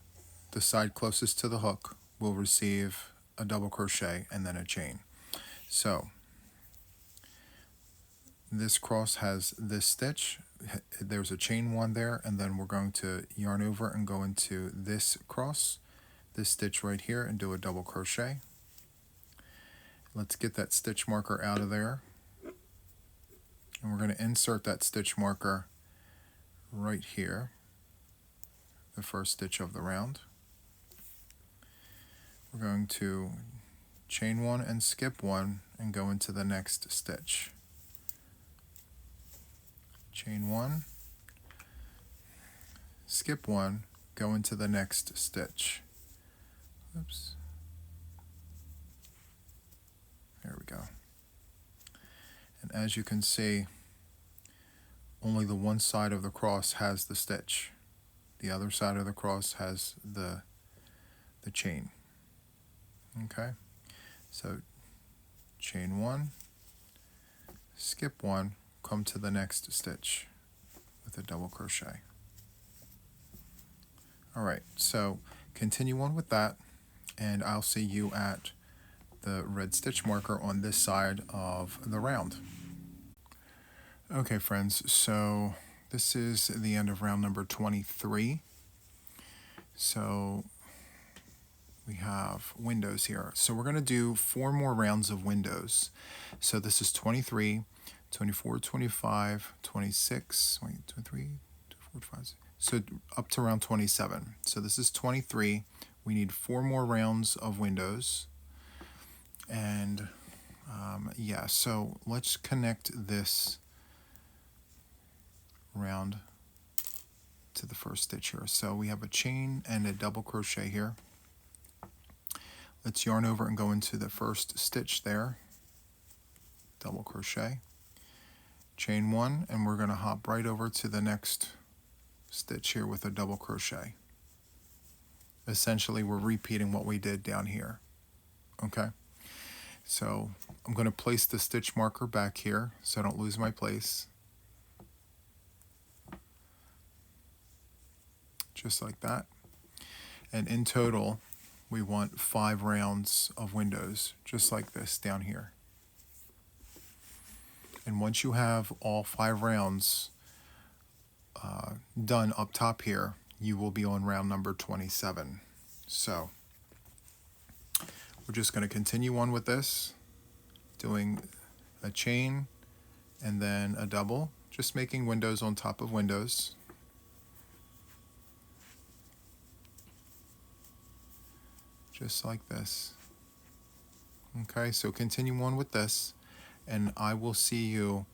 the side closest to the hook, will receive a double crochet and then a chain. So this cross has this stitch, there's a chain one there, and then we're going to yarn over and go into this cross, this stitch right here, and do a double crochet. Let's get that stitch marker out of there, and we're going to insert that stitch marker right here, the first stitch of the round. We're going to chain one and skip one and go into the next stitch. Chain one, skip one, go into the next stitch. Oops. There we go. And as you can see, only the one side of the cross has the stitch. The other side of the cross has the chain. Okay, so chain one, skip one, come to the next stitch with a double crochet. Alright, so continue on with that, and I'll see you at the red stitch marker on this side of the round. Okay friends, so this is the end of round number 23. So we have windows here. So we're going to do 4 more rounds of windows. So this is 23, 24, 25, 26, 23, 24, 25. So up to round 27. So this is 23. We need 4 more rounds of windows. And yeah, so let's connect this round to the first stitch here. So we have a chain and a double crochet here. Let's yarn over and go into the first stitch there, double crochet, chain one, and we're going to hop right over to the next stitch here with a double crochet. Essentially, we're repeating what we did down here. Okay, so I'm going to place the stitch marker back here so I don't lose my place. Just like that. And in total, we want 5 rounds of windows, just like this down here. And once you have all 5 rounds done up top here, you will be on round number 27. So we're just going to continue on with this, doing a chain and then a double, just making windows on top of windows. Just like this. Okay, so continue on with this, and I will see you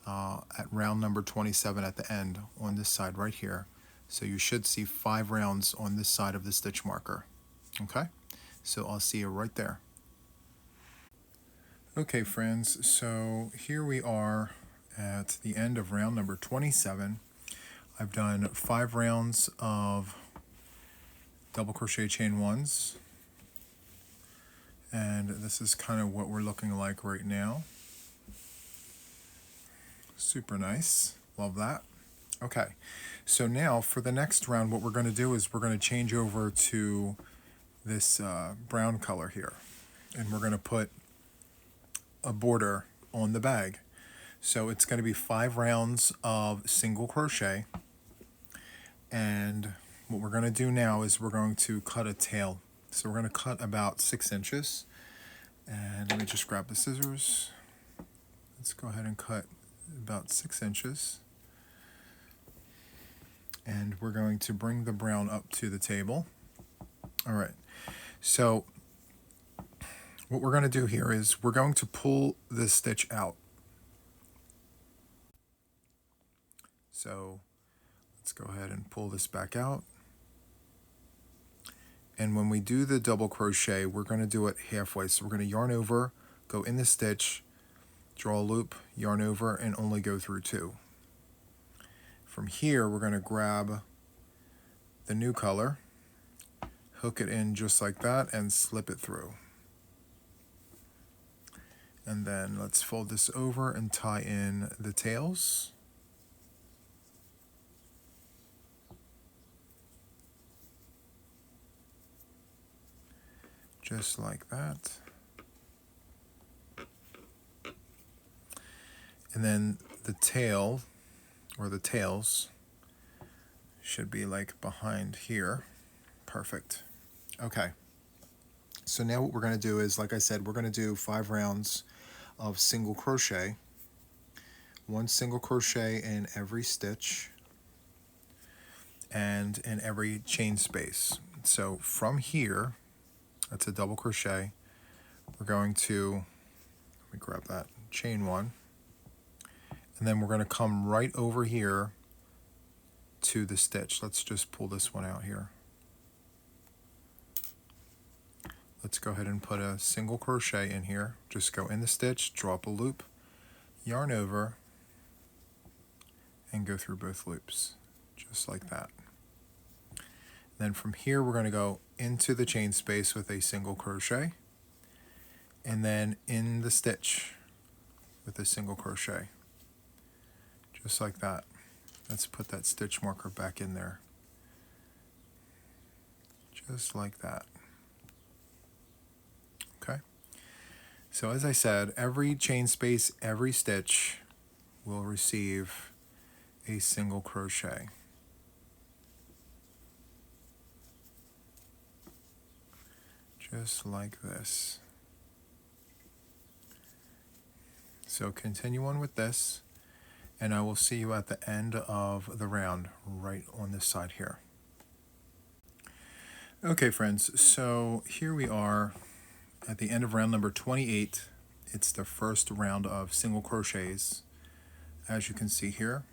at round number 27 at the end on this side right here. So you should see 5 rounds on this side of the stitch marker. Okay, so I'll see you right there. Okay friends, so here we are at the end of round number 27. I've done 5 rounds of double crochet chain ones. And this is kind of what we're looking like right now. Super nice. Love that. Okay, so now for the next round, what we're going to do is we're going to change over to this brown color here. And we're going to put a border on the bag. So it's going to be 5 rounds of single crochet. And what we're going to do now is we're going to cut a tail. So we're going to cut about 6 inches. And let me just grab the scissors. Let's go ahead and cut about 6 inches. And we're going to bring the brown up to the table. All right. So what we're going to do here is we're going to pull this stitch out. So let's go ahead and pull this back out. And when we do the double crochet, we're going to do it halfway. So we're going to yarn over, go in the stitch, draw a loop, yarn over, and only go through 2. From here, we're going to grab the new color, hook it in just like that, and slip it through. And then let's fold this over and tie in the tails. Just like that. And then the tail, or the tails, should be like behind here. Perfect. Okay. So now what we're going to do is, like I said, we're going to do 5 rounds of single crochet. 1 single crochet in every stitch and in every chain space. So from here, that's a double crochet. We're going to, let me grab that, chain 1. And then we're going to come right over here to the stitch. Let's just pull this one out here. Let's go ahead and put a single crochet in here. Just go in the stitch, drop a loop, yarn over, and go through both loops, just like that. Then from here, we're going to go into the chain space with a single crochet, and then in the stitch with a single crochet, just like that. Let's put that stitch marker back in there, just like that. Okay. So as I said, every chain space, every stitch will receive a single crochet. Just like this. So continue on with this, and I will see you at the end of the round right on this side here. Okay friends, so here we are at the end of round number 28. It's the first round of single crochets, as you can see here.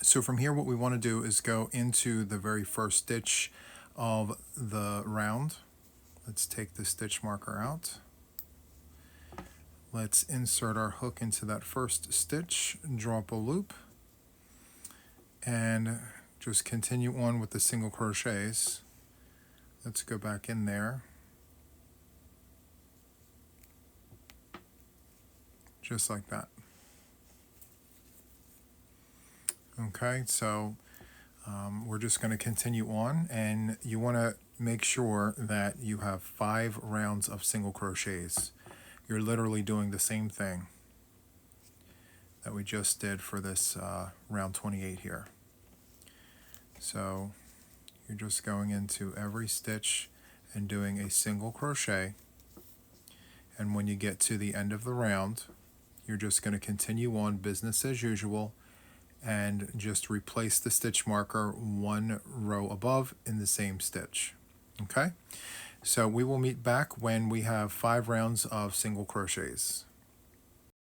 So from here, what we want to do is go into the very first stitch of the round. Let's take the stitch marker out. Let's insert our hook into that first stitch, drop a loop, and just continue on with the single crochets. Let's go back in there. Just like that. Okay, so we're just going to continue on, and you want to make sure that you have 5 rounds of single crochets. You're literally doing the same thing that we just did for this round 28 here. So you're just going into every stitch and doing a single crochet, and when you get to the end of the round, you're just going to continue on business as usual and just replace the stitch marker 1 row above in the same stitch. Okay, so we will meet back when we have 5 rounds of single crochets.